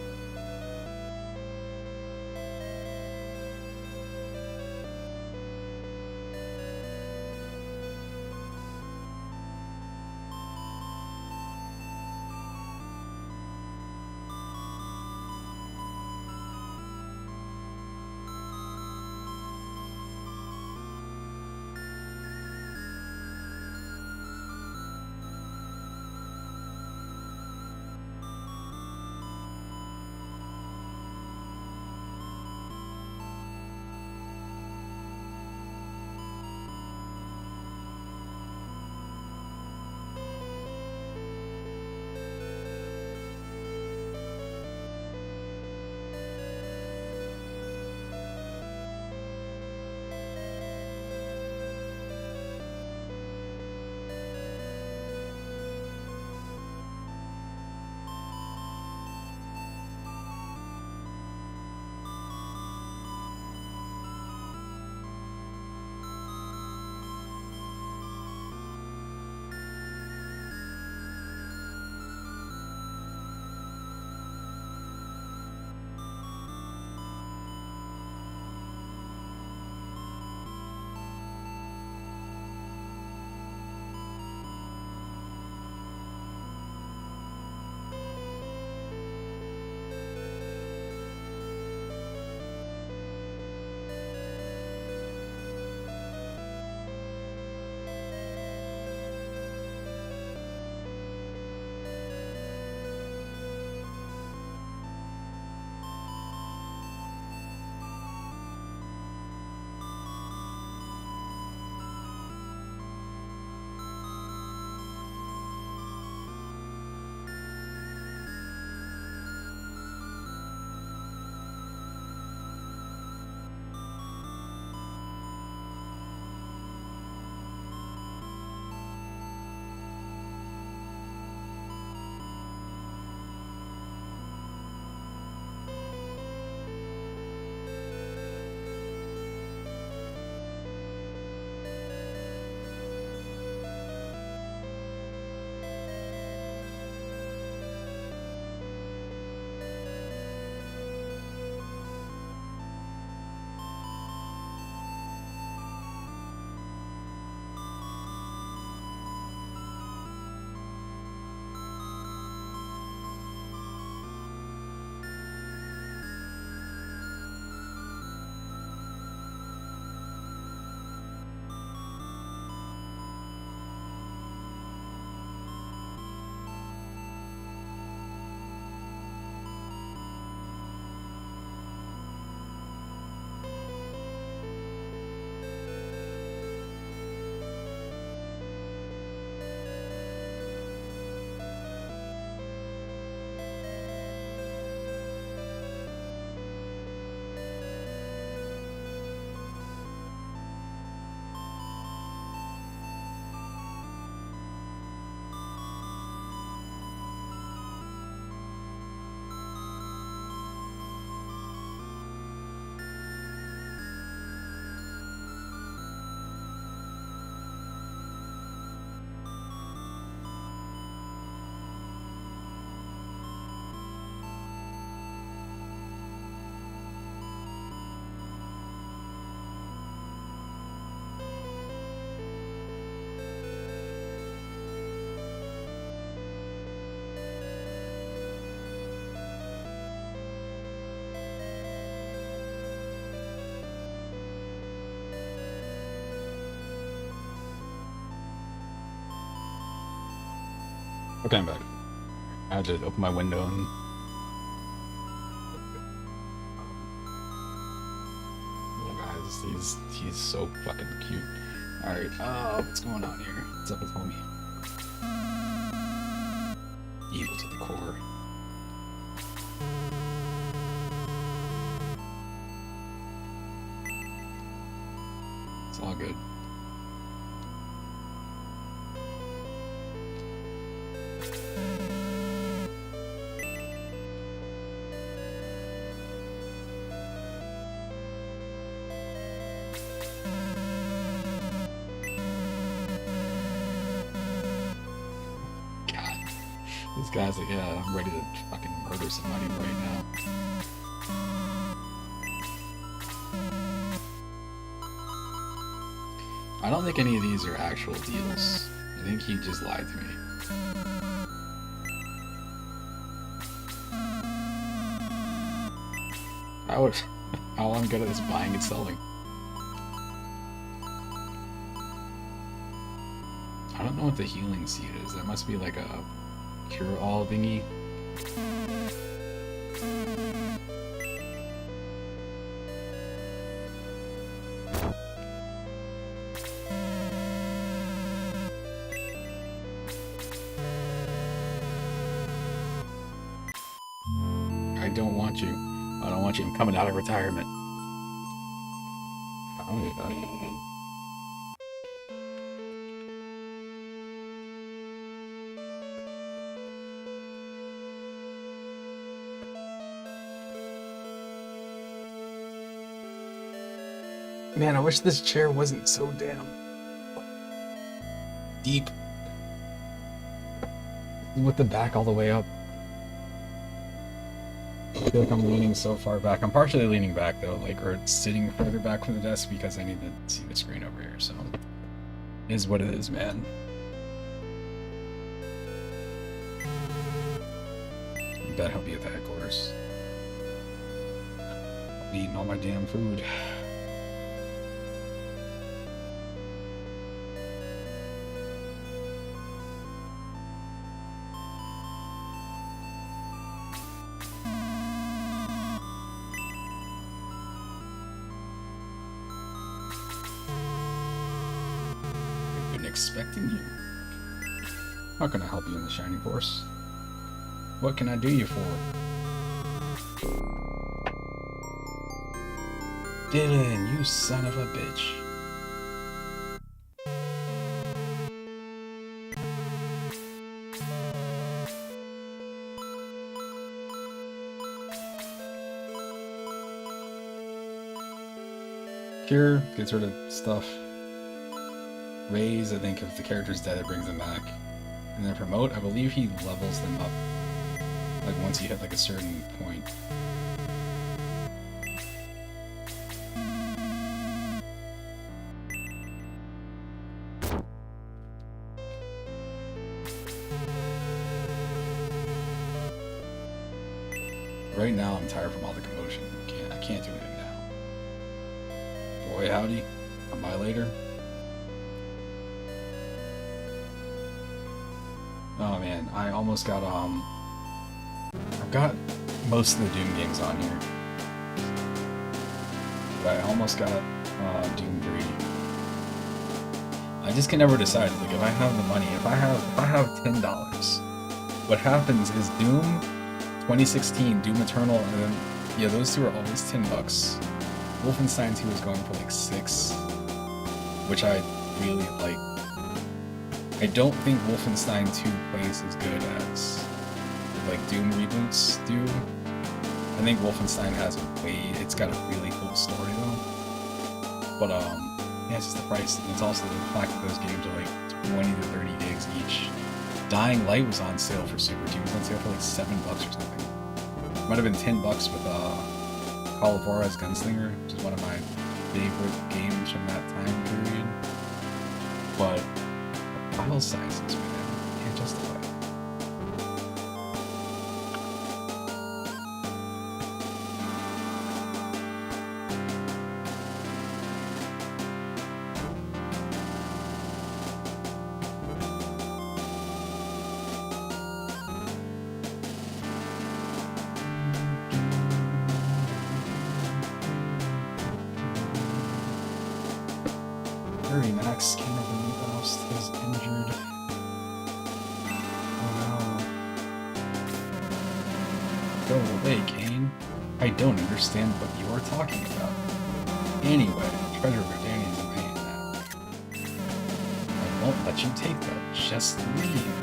Okay, I'm back. I had to open my window and... Oh, guys, he's so fucking cute. Alright, what's going on here? What's up with homie? Evil to the core. It's all good. This guy's like, yeah, I'm ready to fucking murder somebody right now. I don't think any of these are actual deals. I think he just lied to me. How I'm good at this buying and selling. I don't know what the healing seed is. That must be like a cure-all thingy. I don't want you. I don't want you. I'm coming out of retirement. Oh, yeah. Man, I wish this chair wasn't so damn deep. With the back all the way up. I feel like I'm leaning so far back. I'm partially leaning back though, like, or sitting further back from the desk because I need to see the screen over here, so. It is what it is, man. I bet I'll be at the headquarters. I'll be eating all my damn food. Expecting you. How can I help you in the Shining Force? What can I do you for? Dylan, you son of a bitch. Cure gets rid of stuff. Raise, I think if the character's dead, it brings them back. And then promote, I believe he levels them up. Like once you hit like a certain point. Right now, I'm tired from all the commotion. I can't do anything now. Boy, howdy. I'll buy later. Oh man, I almost got, I've got most of the Doom games on here. But I almost got, Doom 3. I just can never decide, like, if I have the money, if I have $10, what happens is Doom 2016, Doom Eternal, and then, yeah, those two are always $10. Wolfenstein 2 is going for like $6, which I really like. I don't think Wolfenstein 2 plays as good as like Doom reboots do. I think Wolfenstein has it's got a really cool story though. But yeah, it's just the price, and it's also the fact that those games are like 20 to 30 gigs each. Dying Light was on sale for Super 2. It was on sale for like $7 or something. It might have been $10 with Call of Juarez Gunslinger, which is one of my favorite games from that time period. But file sizes, man, can't justify it. Hurry, Max. King of the Faust is injured. Oh no. Go away, Kane. I don't understand what you are talking about. Anyway, Treasure of Verdanian's in my hand now. I won't let you take that. Just leave.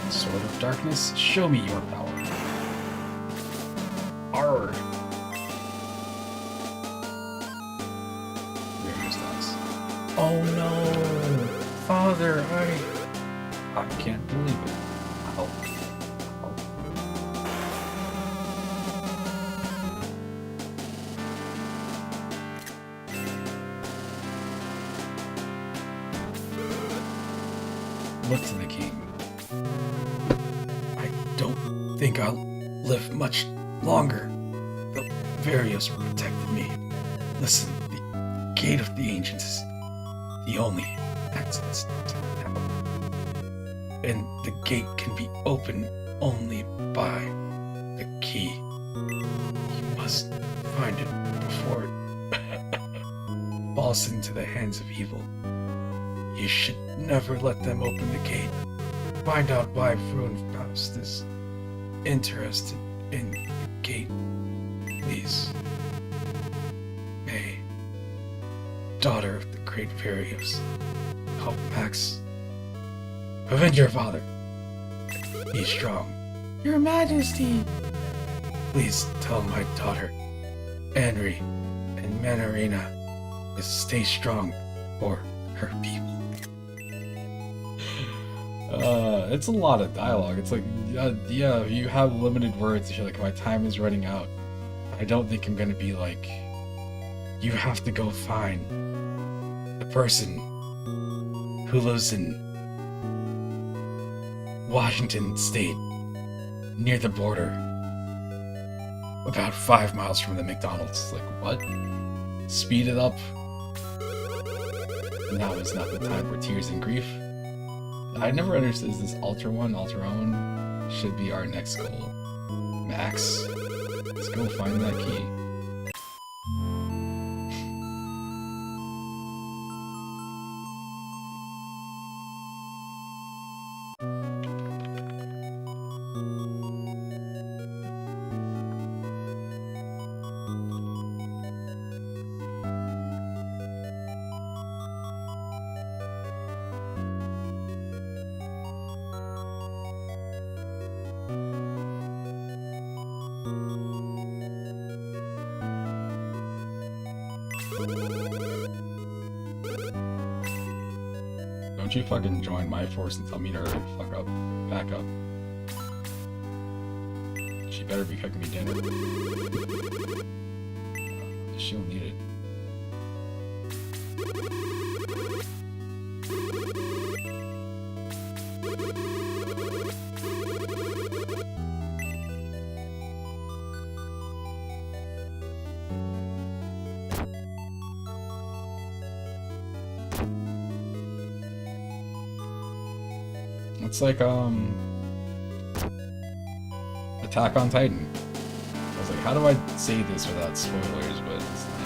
Sword of Darkness, show me your power. Arr! Various dice. Oh no! Father, I can't believe it. Ow. Ow. Look to the king. I don't think I'll live much longer. The Varios protected me. Listen, the Gate of the Ancients is the only access to hell. And the gate can be opened only by the key. You must find it before it falls into the hands of evil. You should never let them open the gate. Find out why Faust is interested in the gate, please. May, daughter of the great Varios, help Max avenge your father. Be strong. Your Majesty! Please tell my daughter, Anri and Manarina, to stay strong for her people. It's a lot of dialogue. It's like, yeah, if you have limited words, you're like, my time is running out. I don't think I'm gonna be like, you have to go find the person who lives in Washington State, near the border, about 5 miles from the McDonald's. Like, what? Speed it up. Now is not the time for tears and grief. I never understood, is this Ultra 1, Ultra 1 should be our next goal. Max, let's go find that key. Don't you fucking join my force and tell me to hurry the fuck up. Back up. She better be cooking me dinner. She'll need it. It's like, Attack on Titan. I was like, how do I say this without spoilers? But it's not.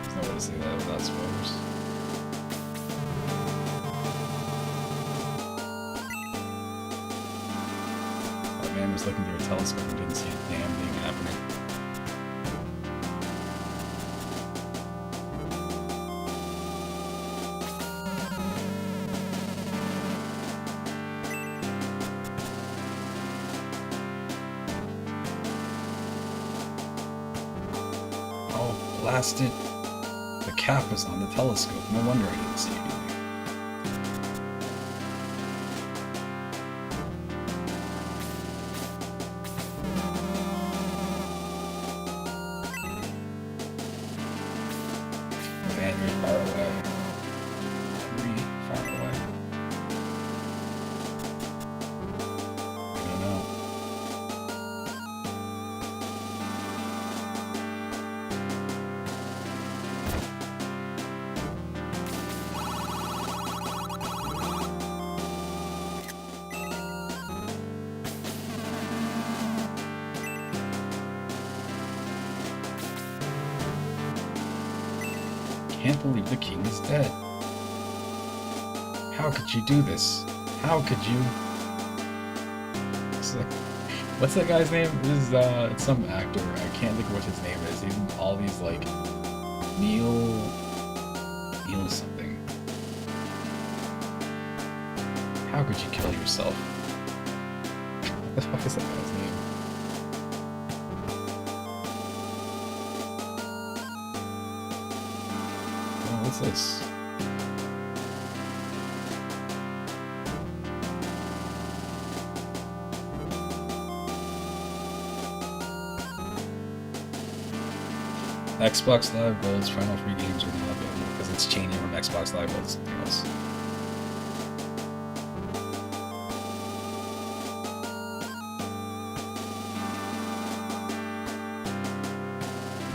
There's no way to say that without spoilers. That man was looking through a telescope and didn't see a damn thing happening. Blasted. The cap was on the telescope. No wonder I didn't see anything. Henry far away. Henry far away. I don't know. can't believe the king is dead. How could you do this? How could you? What's that guy's name? This is it's some actor. I can't think of what his name is. He's in all these like Neil something. How could you kill yourself? What the fuck is that guy's name? Oh, what's this? Xbox Live Gold's final free games are now available because it's changing from Xbox Live Gold to something else.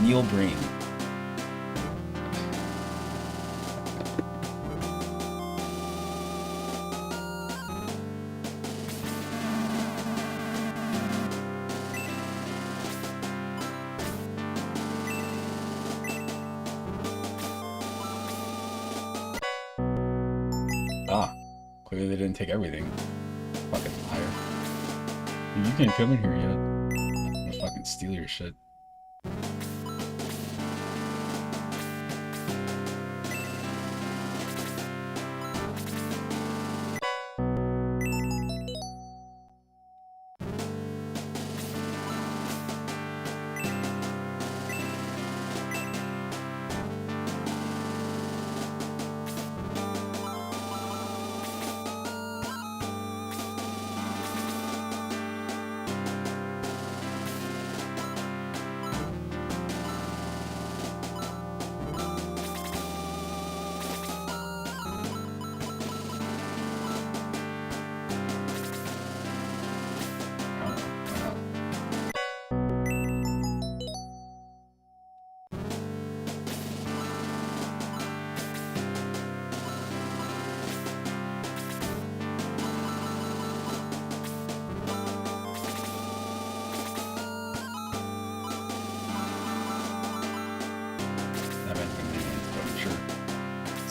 Neil Breen. Ah, clearly they didn't take everything. Fucking liar. You can't come in here yet. I'm gonna fucking steal your shit.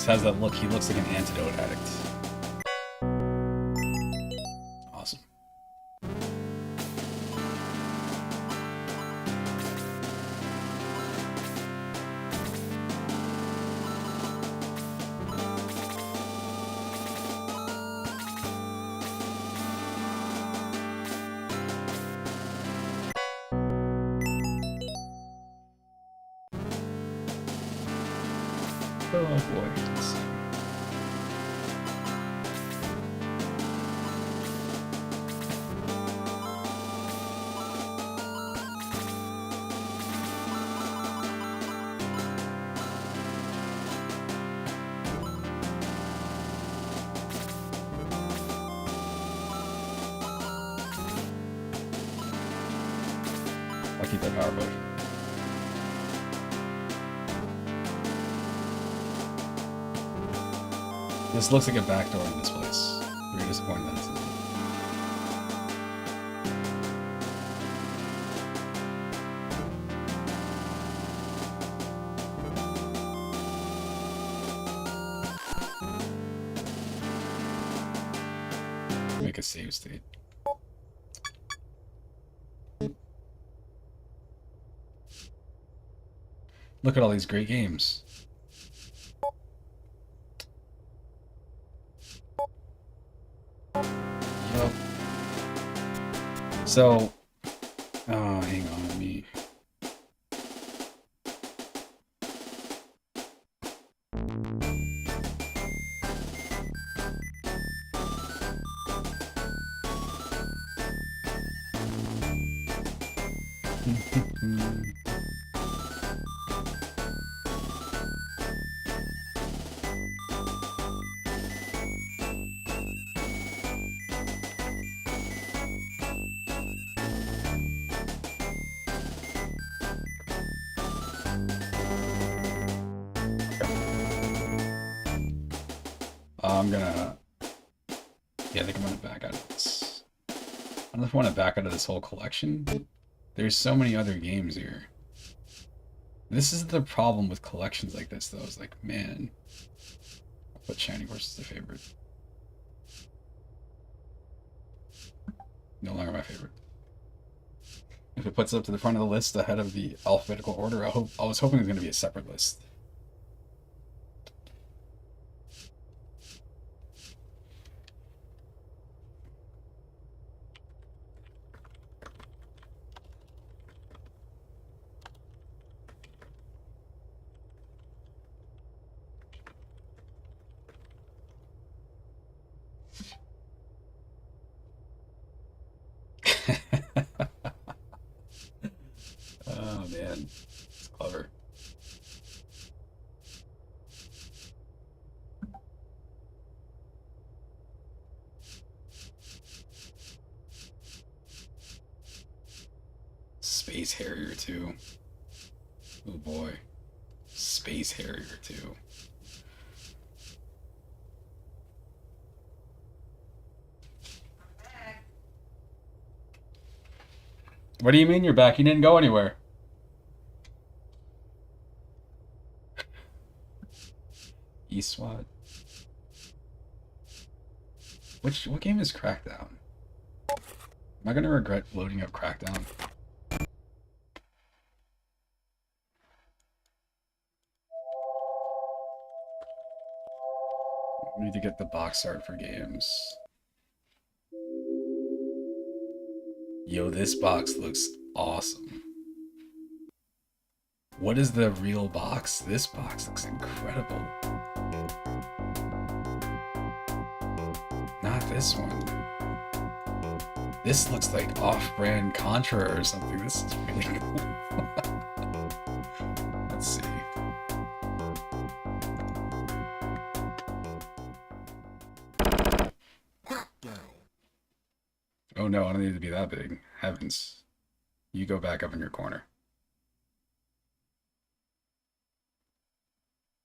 Has that look. He looks like an antidote addict. Awesome. Oh boy. Let's see. I'll keep that power push. This looks like a backdoor in this place. Very disappointed that it's not. Make a save state. Look at all these great games. Yep. So, oh, hang on, let me. I'm gonna, yeah, I think I'm gonna back out of this. I don't know if I want to back out of this whole collection. There's so many other games here. This is the problem with collections like this, though. It's like, man, I'll put Shiny Horse as a favorite. No longer my favorite. If it puts it up to the front of the list ahead of the alphabetical order, I was hoping it was going to be a separate list. Oh man, it's clever. Space Harrier too. Oh boy, Space Harrier too. What do you mean you're back? You didn't go anywhere. eSWAT. What game is Crackdown? Am I gonna regret loading up Crackdown? I need to get the box art for games. Yo, this box looks awesome. What is the real box? This box looks incredible. Not this one. This looks like off-brand Contra or something. This is really cool. Let's see. Oh no, I don't need to be that big. Heavens. You go back up in your corner.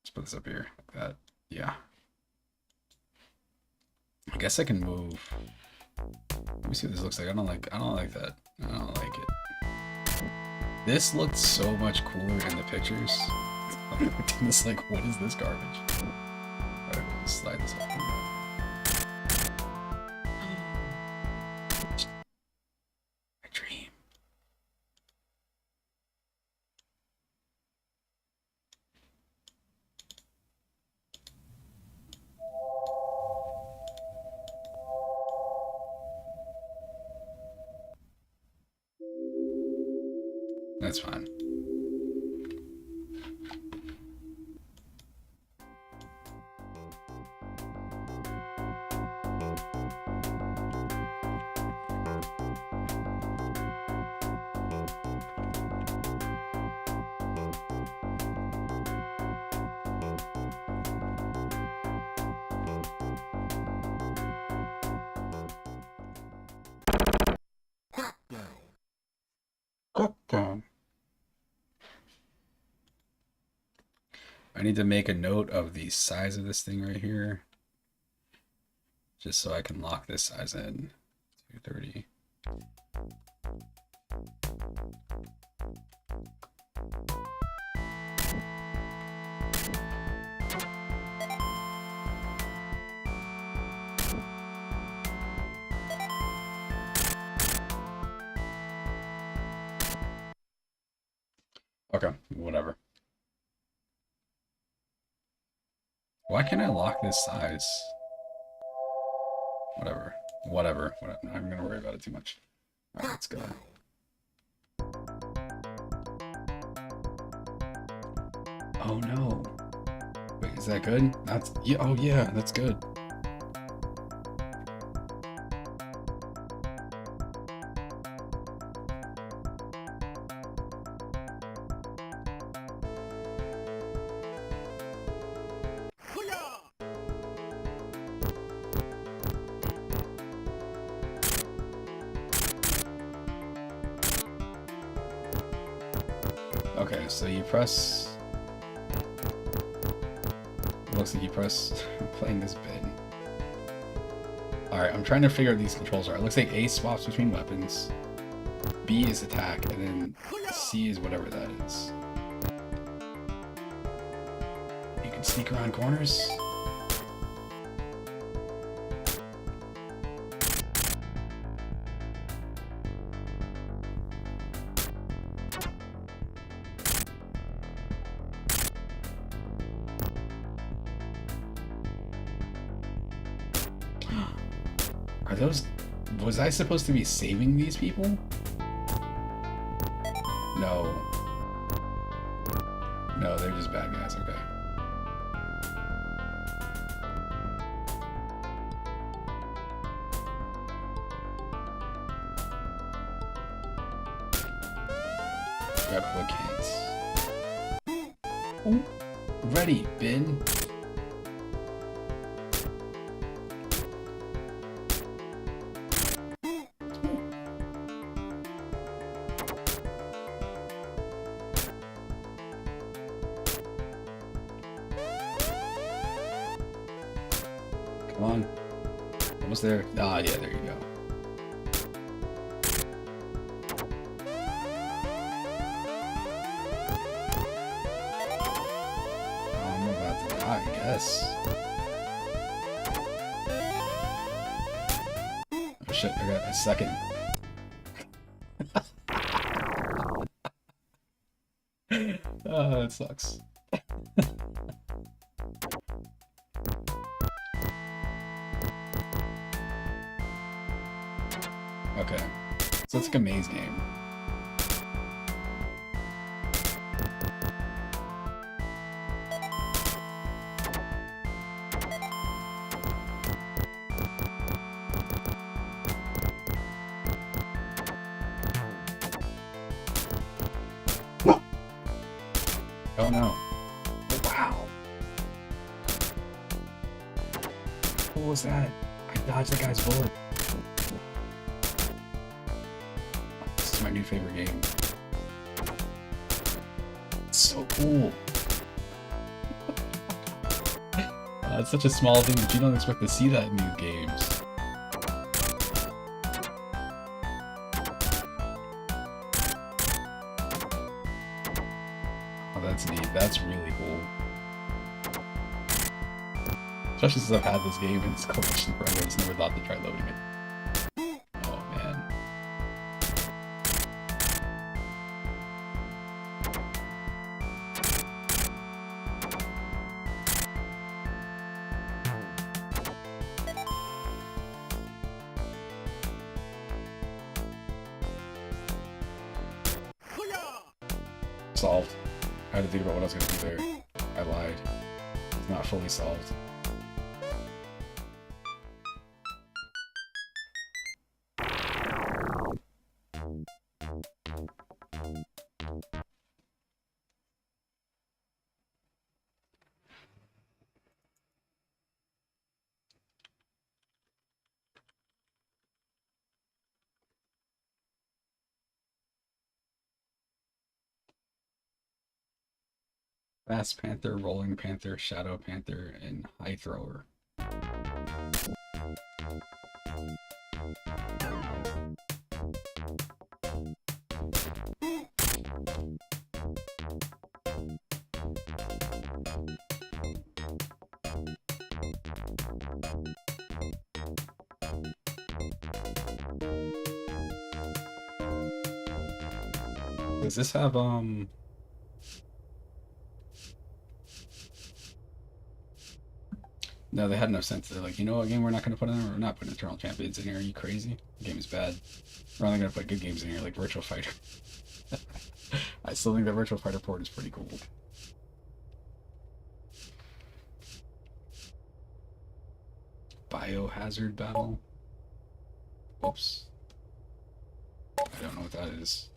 Let's put this up here, like that. Yeah. I guess I can move. Let me see what this looks like. I don't like that. I don't like it. This looked so much cooler in the pictures. I looked at this like, what is this garbage? Alright, we'll just slide this up. My dream. That's fine. Crackdown. I need to make a note of the size of this thing right here, just so I can lock this size in. 230. Okay, whatever. Why can't I lock this size? Whatever. I'm not even gonna worry about it too much. Alright, let's go. Oh no. Wait, is that good? That's yeah, oh yeah, that's good. Okay, so you press. Looks like you press playing this bit. Alright, I'm trying to figure out these controls are. It looks like A swaps between weapons, B is attack, and then C is whatever that is. Sneak around corners. Are those... Was I supposed to be saving these people? No. No, they're just bad guys, okay. Replicants. Oh. Ready, bin. Come on. Almost there. Ah, yeah, there you go. Oh, I'm about to die, I guess. Oh shit, I got a second. That sucks. Okay, so it's like a maze game. Oh no. Oh, wow. What was that? I dodged the guy's bullet. This is my new favorite game. It's so cool. It's such a small thing that you don't expect to see that in these games. Oh, that's neat. That's really cool. Especially since I've had this game in its collection forever, I just never thought to try loading it. Oh man. Solved. I had to think about what I was going to do there. I lied. It's not fully solved. Fast Panther, Rolling Panther, Shadow Panther, and High Thrower. Does this have, No, they had enough sense. They're like, you know what game we're not going to put in? We're not putting Eternal Champions in here. Are you crazy? The game is bad. We're only going to put good games in here, like Virtual Fighter. I still think that Virtual Fighter port is pretty cool. Biohazard Battle? Whoops. I don't know what that is.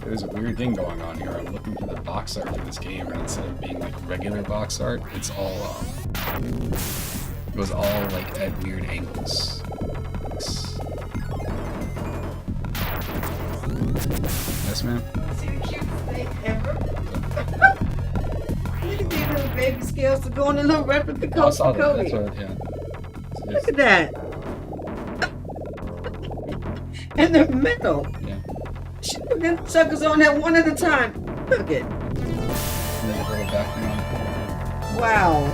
there's a weird thing going on here. I'm looking for the box art for this game, and instead of being like regular box art, it's all it was all like at weird angles. Yes, ma'am. See the cutest thing ever? Look at these little baby scales to go on the little replica I coat saw for that. Cody. That's what, yeah. Look at that. And they're metal. Yeah. She put them suckers on there one at a time. Look it. And then a little background. Wow.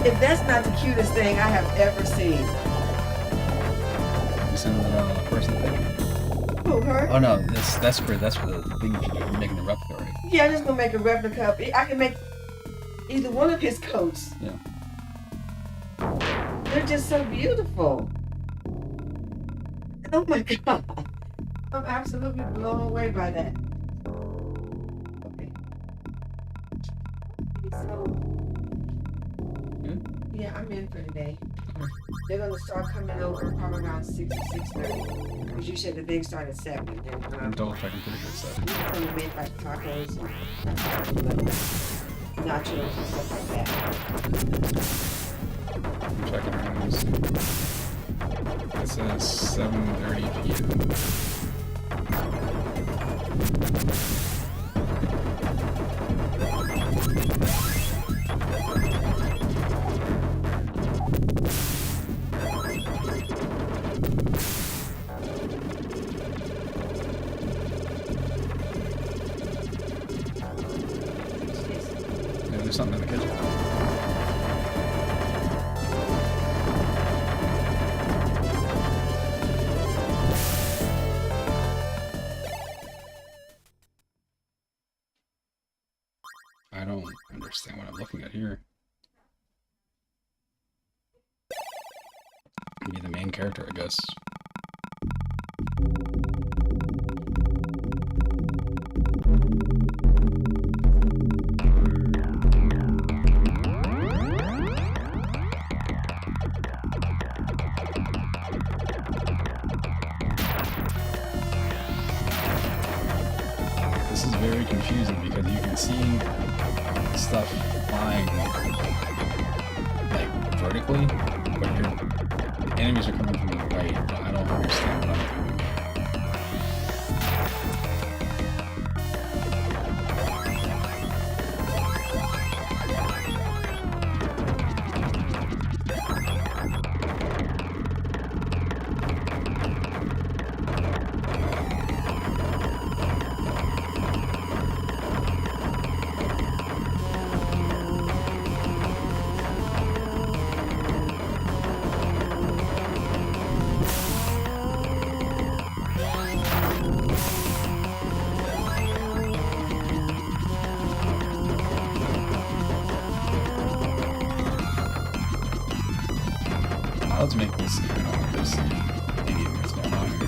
If that's not the cutest thing I have ever seen. You send the person thing. Who, her? Oh no, that's for the thing you should do. You're making the replica, right? Yeah, I'm just gonna make a replica. I can make either one of his coats. Yeah. They're just so beautiful. Oh my god. I'm absolutely blown away by that. Okay. So, Good? yeah, I'm in for today. They're gonna start coming over probably around 6 or 6:30. Because you said the thing started at 7. And then I'm double checking pretty good stuff. I'm gonna make like tacos and nachos and stuff like that. I'm checking right now. It says 7:30 p.m. Yeah, there's something in the kitchen. I don't understand what I'm looking at here. Be the main character, I guess. This is very confusing because you can see stuff flying like vertically, but the enemies are coming from the right. But I don't understand what I'm doing. Let's make this even on this idiot that's going on here.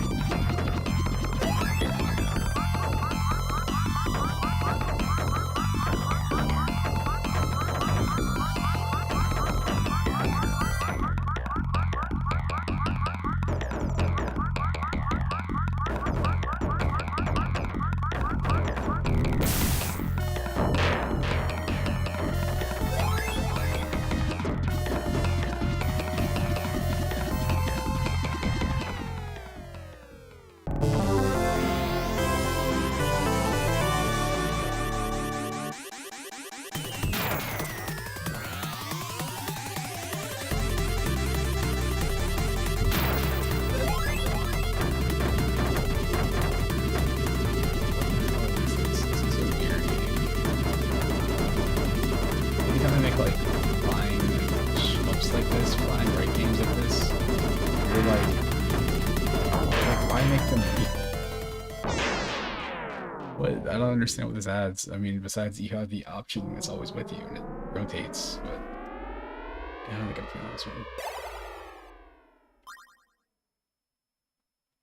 Like flying shmups like this, flying break games like this, you're like why make them what? I don't understand what this adds. I mean, besides you have the option that's always with you and it rotates, but I don't think I'm feeling this one.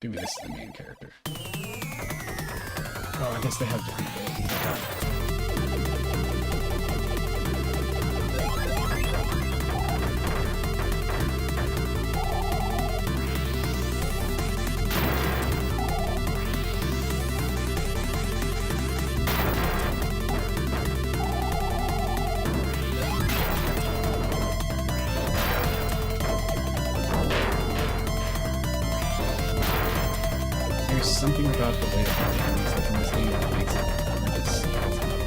Maybe this is the main character. Oh, I guess they have different abilities. something about the way that the camera stuff in this game that makes it hard to see what's happening.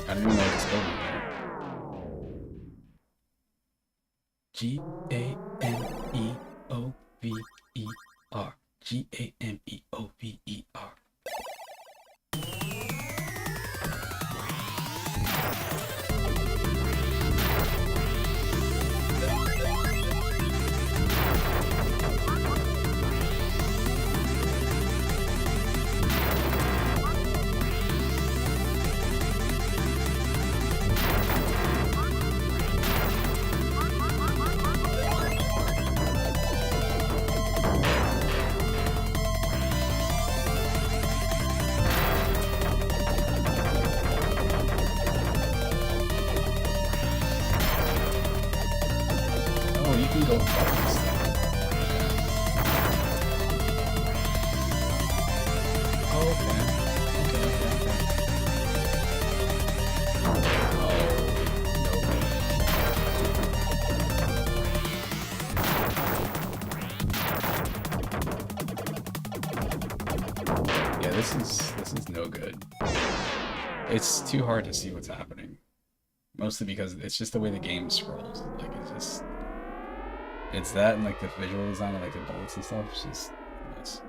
I don't even know what's going on there. Gameover. Gameover. Oh, you can go above this thing. Oh, okay. Yeah, this is no good. It's too hard to see what's happening. Mostly because it's just the way the game scrolls. Like it's that and like the visual design and like the bullets and stuff. It's just nuts.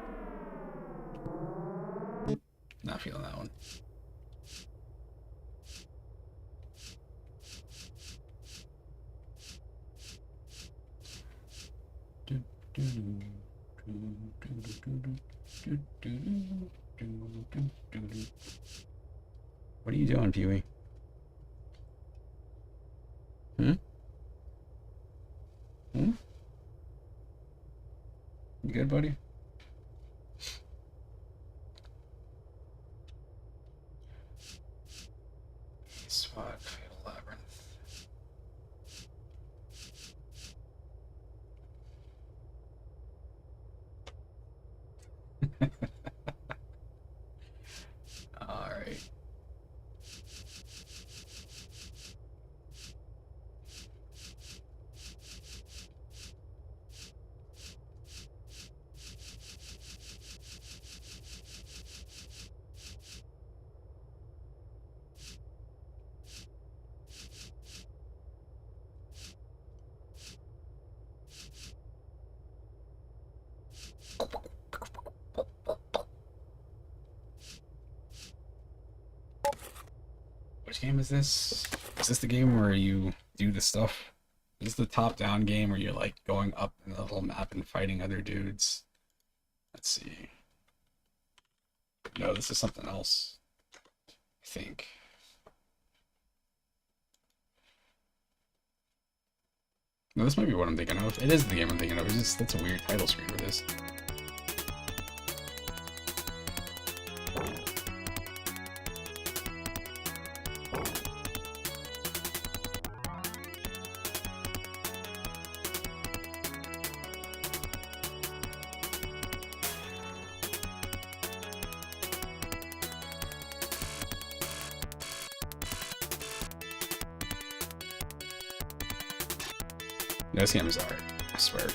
Not feeling that one. What are you doing, Pee-wee? Hmm? Hmm? You good, buddy? SWAT Fatal Labyrinth. All right. Which game is this? Is this the game where you do the stuff? Is this the top-down game where you're like going up in the little map and fighting other dudes? Let's see. No, this is something else. I think. No, this might be what I'm thinking of. It is the game I'm thinking of. It's just that's a weird title screen for this. No, this game is alright, I swear.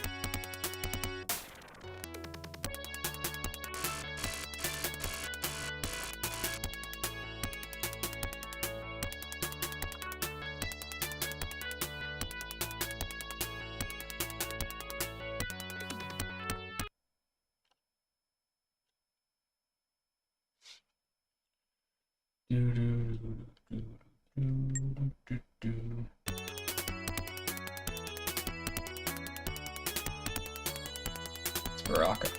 It's Baraka.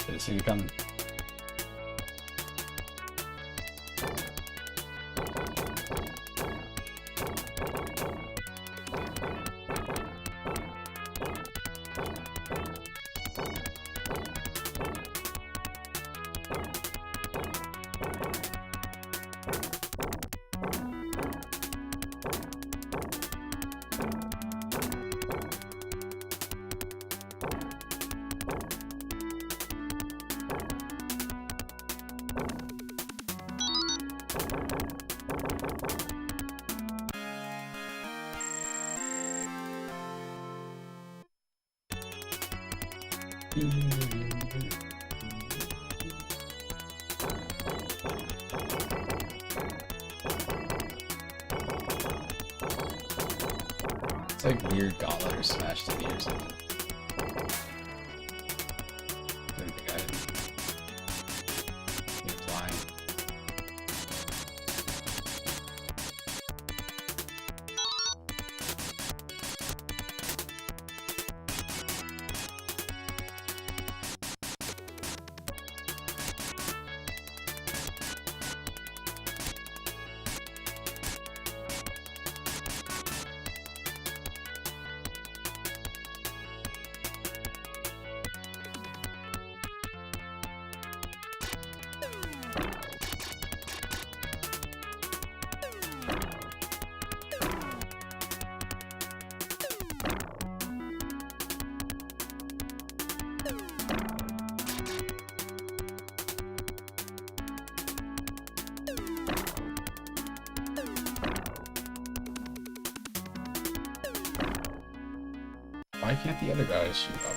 Did it see me coming? It's like weird gauntlet or smash titty or something. Didn't think I'd be applying. Why can't the other guy shoot up?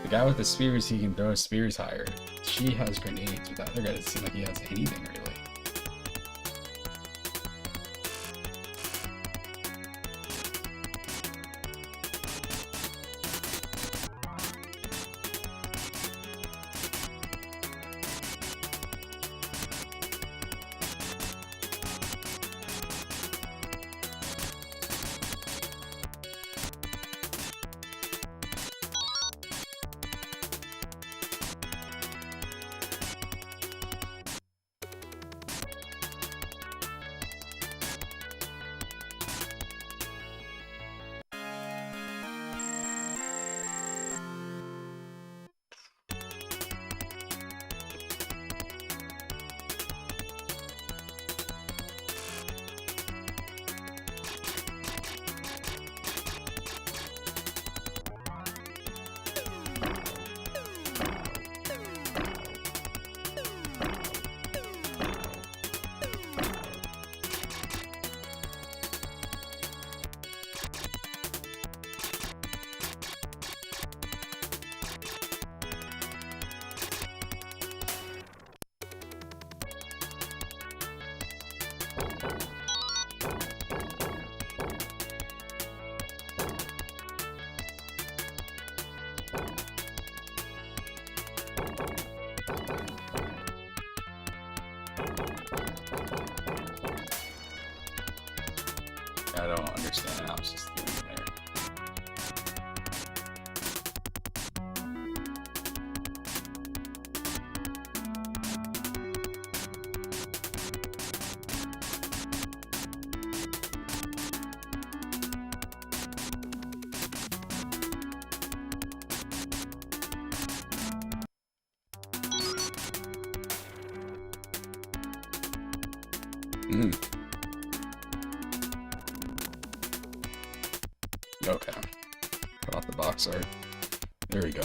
The guy with the spears, he can throw spears higher. She has grenades, but the other guy doesn't seem like he has anything really. I don't understand. I was just doing it there. Okay. Cut off the box art. There we go.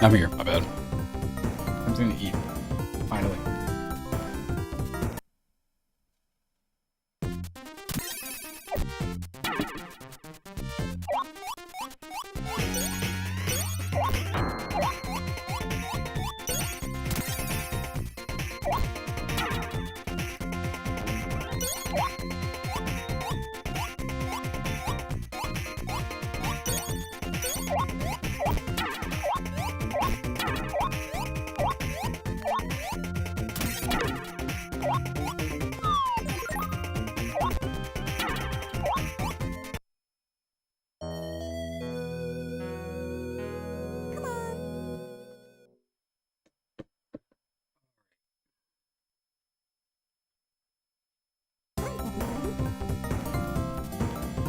I'm here, my bad. I'm just gonna eat. Finally.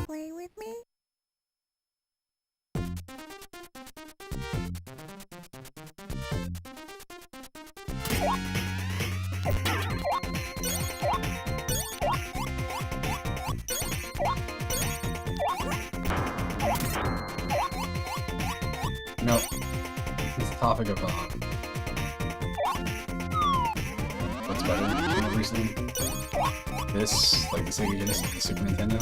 Play with me? No. This topic of what's better recently? This, like the Sega Genesis and the Super Nintendo.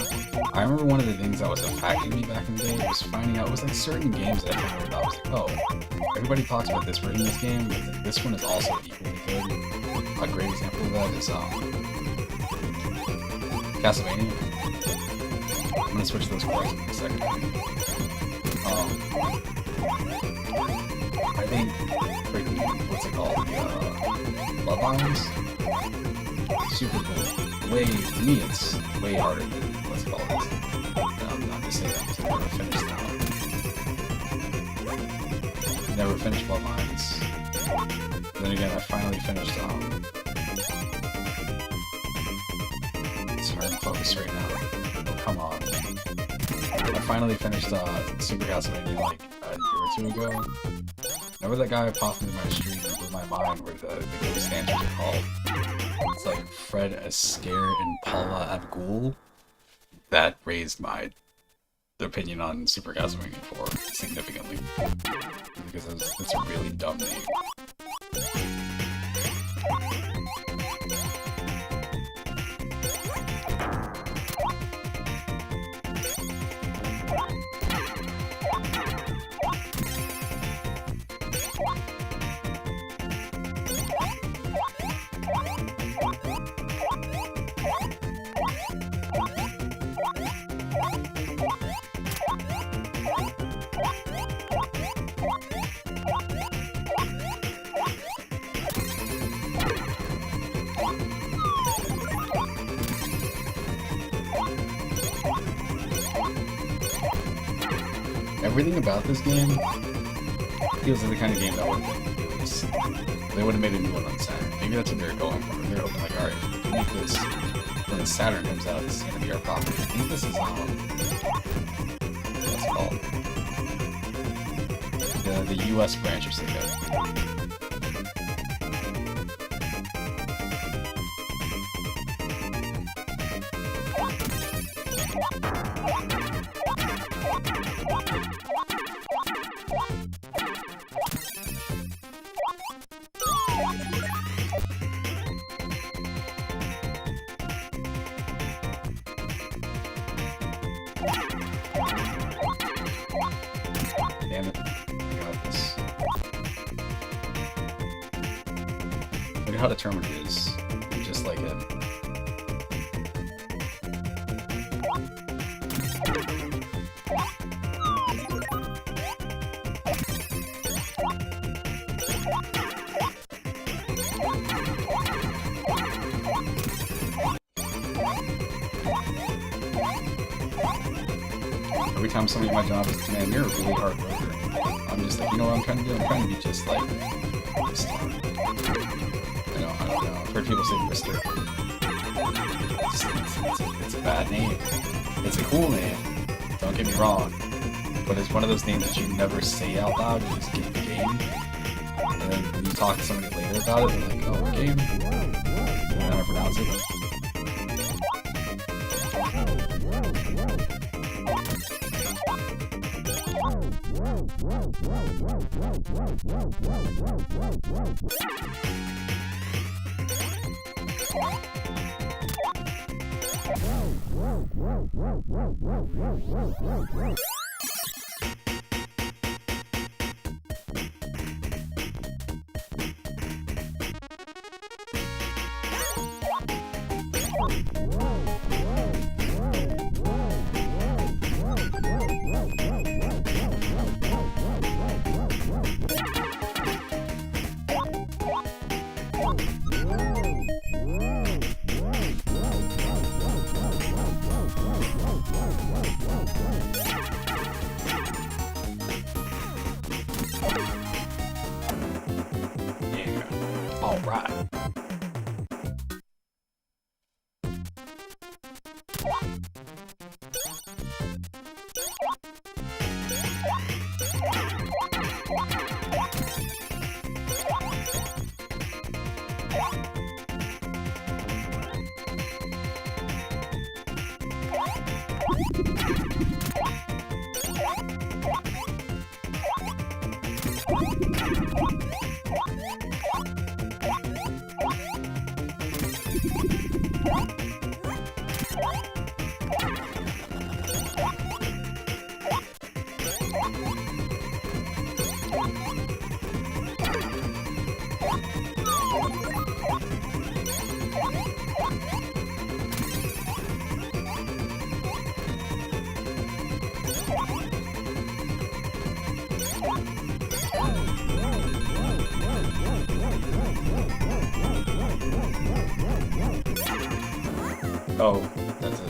I remember one of the things that was affecting me back in the day was finding out, it was like certain games that I found out, I was like, oh, everybody talks about this version of this game, but like, this one is also equally good. A great example of that is Castlevania. I'm gonna switch those collections in a second. I think freaking, what's it called? Love Islands? Super cool. Way, to me, it's way harder than what's it called. I'm just saying that because I never finished that. Never finished Love Islands. Then again, I finally finished, it's hard to focus right now. Oh, come on. I finally finished, Super Castlevania like a year or two ago. Remember that guy popped into my stream and blew my mind where the ghost dancers are called? It's like Fred Astaire and Paula Abdul. That raised my opinion on Super Castlevania 4 significantly. Because it's a really dumb name. Everything about this game feels like the kind of game that would have been released. They would have made a new one on Saturn. Maybe that's what they were going for. They're hoping like, alright, we make this when Saturn comes out, this is gonna be our property. I think this is what's it called? The US branch of Sega. Damn it. I got this. Look at how determined it is. Just like it. Every time somebody at my job is, man, you're a really hard worker. I'm just like, you know what I'm trying to do? I'm trying to be just like, I don't know. I've heard people say Mr. It's a bad name. It's a cool name. Don't get me wrong. But it's one of those names that you never say out loud. You just get the game. And then when you talk to somebody later about it, they're like, oh, what game? And then I pronounce it. All right. Oh, that's it.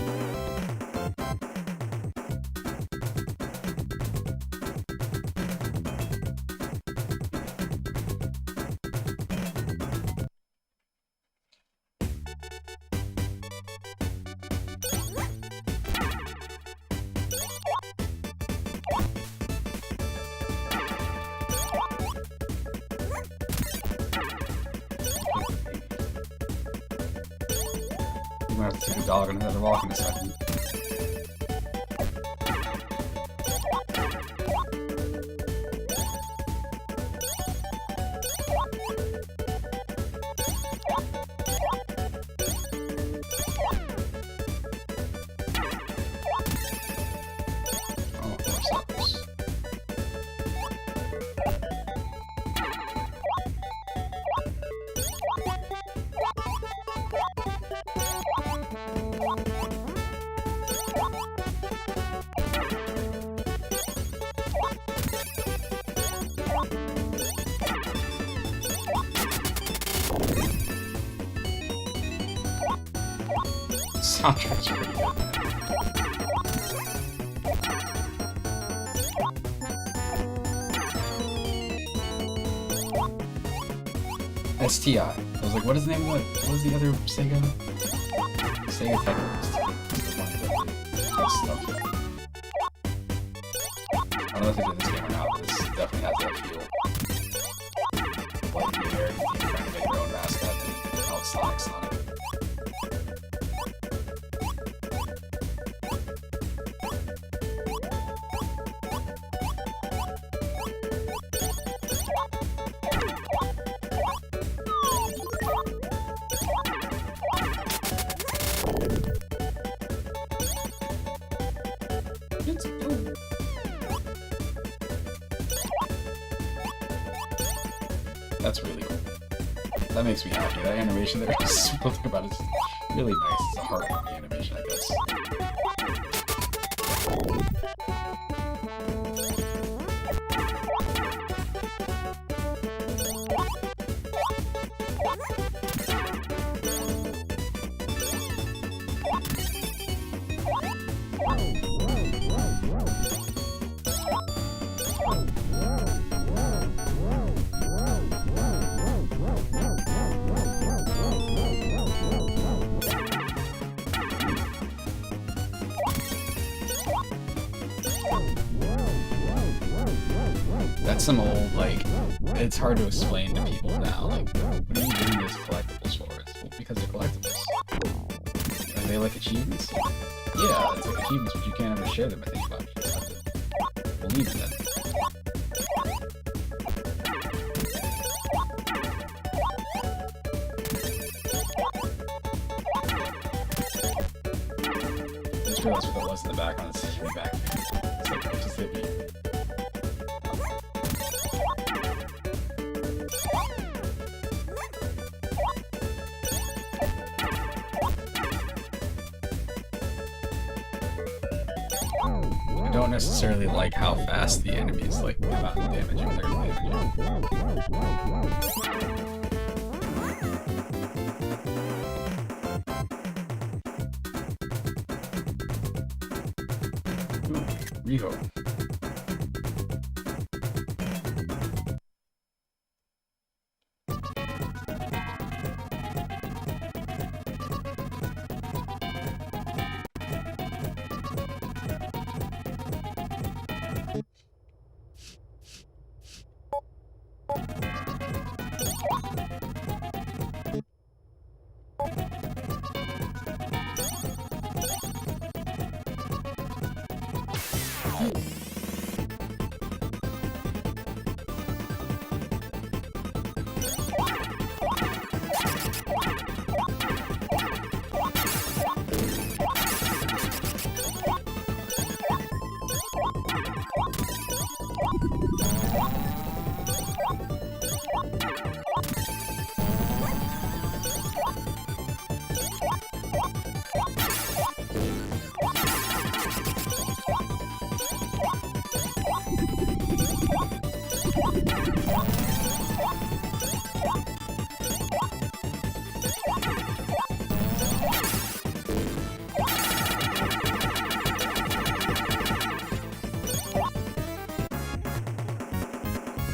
I'm gonna have to take a dog on another walk in a second. Oh, more suckers. Soundtrack's pretty good, man. STI. I was like, what is the name of it? What was the other Sega? Sega Tetris. Stuff. I don't know if they did this game or not, but this definitely has that feel. Like the American team trying to make their own mascot and how it's like Sonic. That's really cool. That makes me happy. That animation there is something about it. It's really nice. It's a heartwarming animation, I guess. That's some old, like, it's hard to explain to people now. Like, what are you doing these collectibles for? It's, well, because they're collectibles. Are they like achievements? Yeah, it's like achievements, but you can't ever share them, I think, about it. You just have to believe in them. just realized what that was in the background. It's hit me back there. It's like, it just hit me. I don't necessarily like how fast the enemies like come out and damage you when they're damaging. Revo.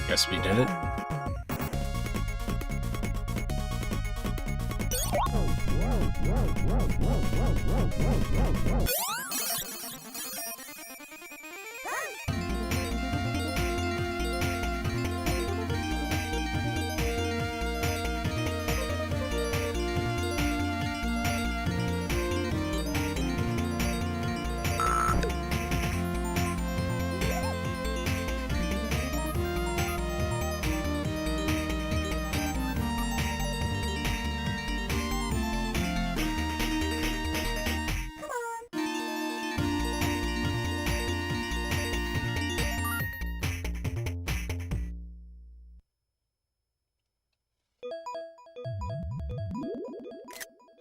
Guess we did it.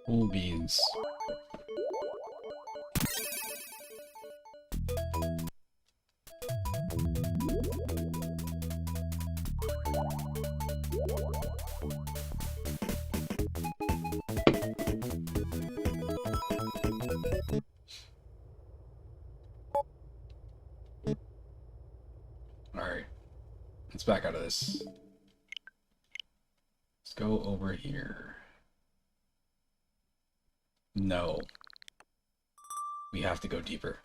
Cool beans. Alright. Let's back out of this. Let's go over here. No. We have to go deeper.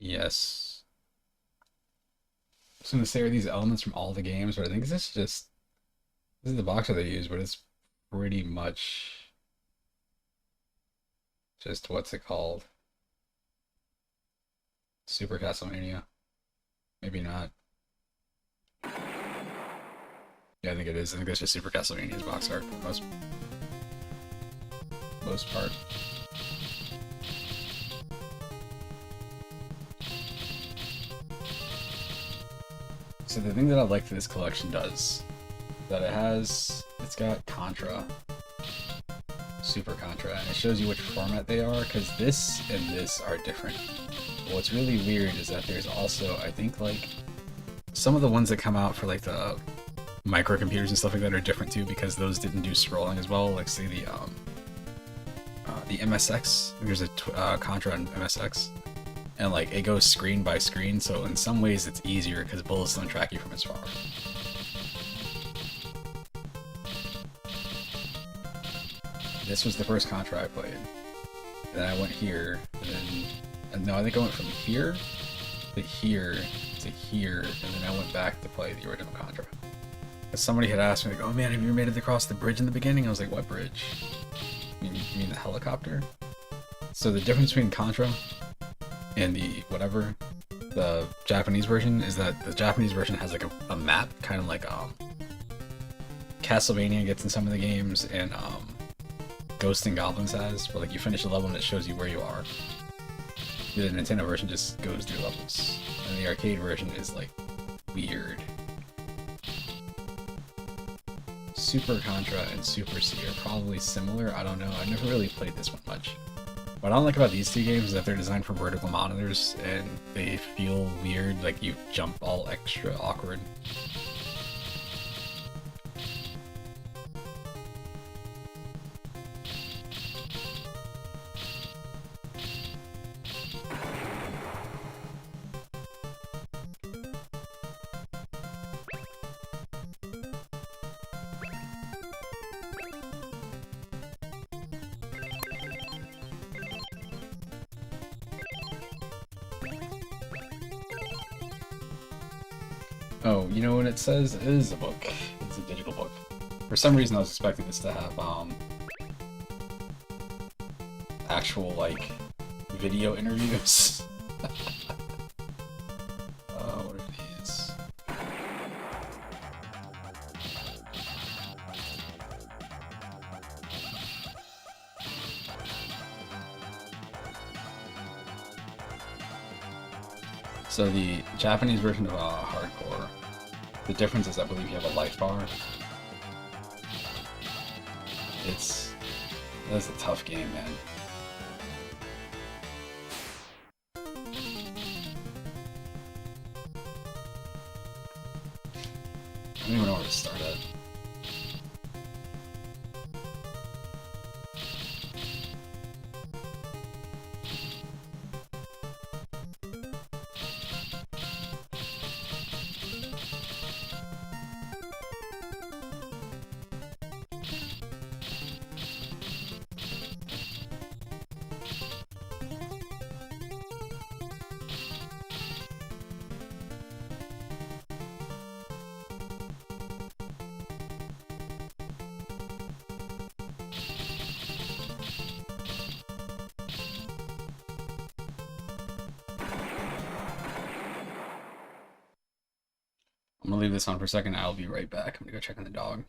Yes. I was gonna say, are these elements from all the games, but I think this is the box that they use, but it's pretty much just what's it called? Super Castlevania. Maybe not. Yeah, I think it is. I think that's just Super Castlevania's box art for the most part. So the thing that I like that this collection does, that it's got Contra, Super Contra, and it shows you which format they are, because this and this are different. What's really weird is that there's also, I think, like, some of the ones that come out for like the microcomputers and stuff like that are different too, because those didn't do scrolling as well. Like say the MSX. There's a Contra on MSX, and like it goes screen by screen. So in some ways it's easier because bullets don't track you from as far. This was the first Contra I played. Then I went here, and then no, I think I went from here to here to here, and then I went back to play the original Contra. Because somebody had asked me, like, "Oh man, have you made it across the bridge in the beginning?" I was like, "What bridge? You mean the helicopter?" So the difference between Contra and the Japanese version is that the Japanese version has like a map, kind of like Castlevania gets in some of the games, and Ghosts and Goblins has, where like you finish a level and it shows you where you are. The Nintendo version just goes through levels, and the arcade version is like weird. Super Contra and Super C are probably similar. I don't know. I never really played this one much. What I don't like about these two games is that they're designed for vertical monitors and they feel weird, like you jump all extra awkward. Oh, you know what it says? It is a book. It's a digital book. For some reason I was expecting this to have, actual, like, video interviews. What are these? So the Japanese version of Hardcore, the difference is I believe you have a life bar. That's a tough game, man. I don't even know where to start at. I'm gonna leave this on for a second. I'll be right back. I'm gonna go check on the dog.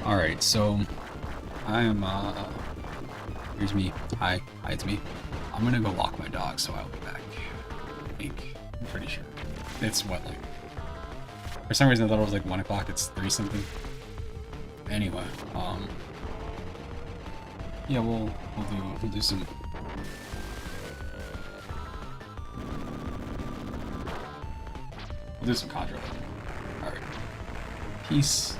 Alright, so I am here's me. Hi, it's me. I'm gonna go walk my dog, so I'll be back. I think. I'm pretty sure. It's what, like, for some reason I thought it was like 1 o'clock, it's 3 something. Anyway, yeah, we'll do some Contra. Alright. Peace.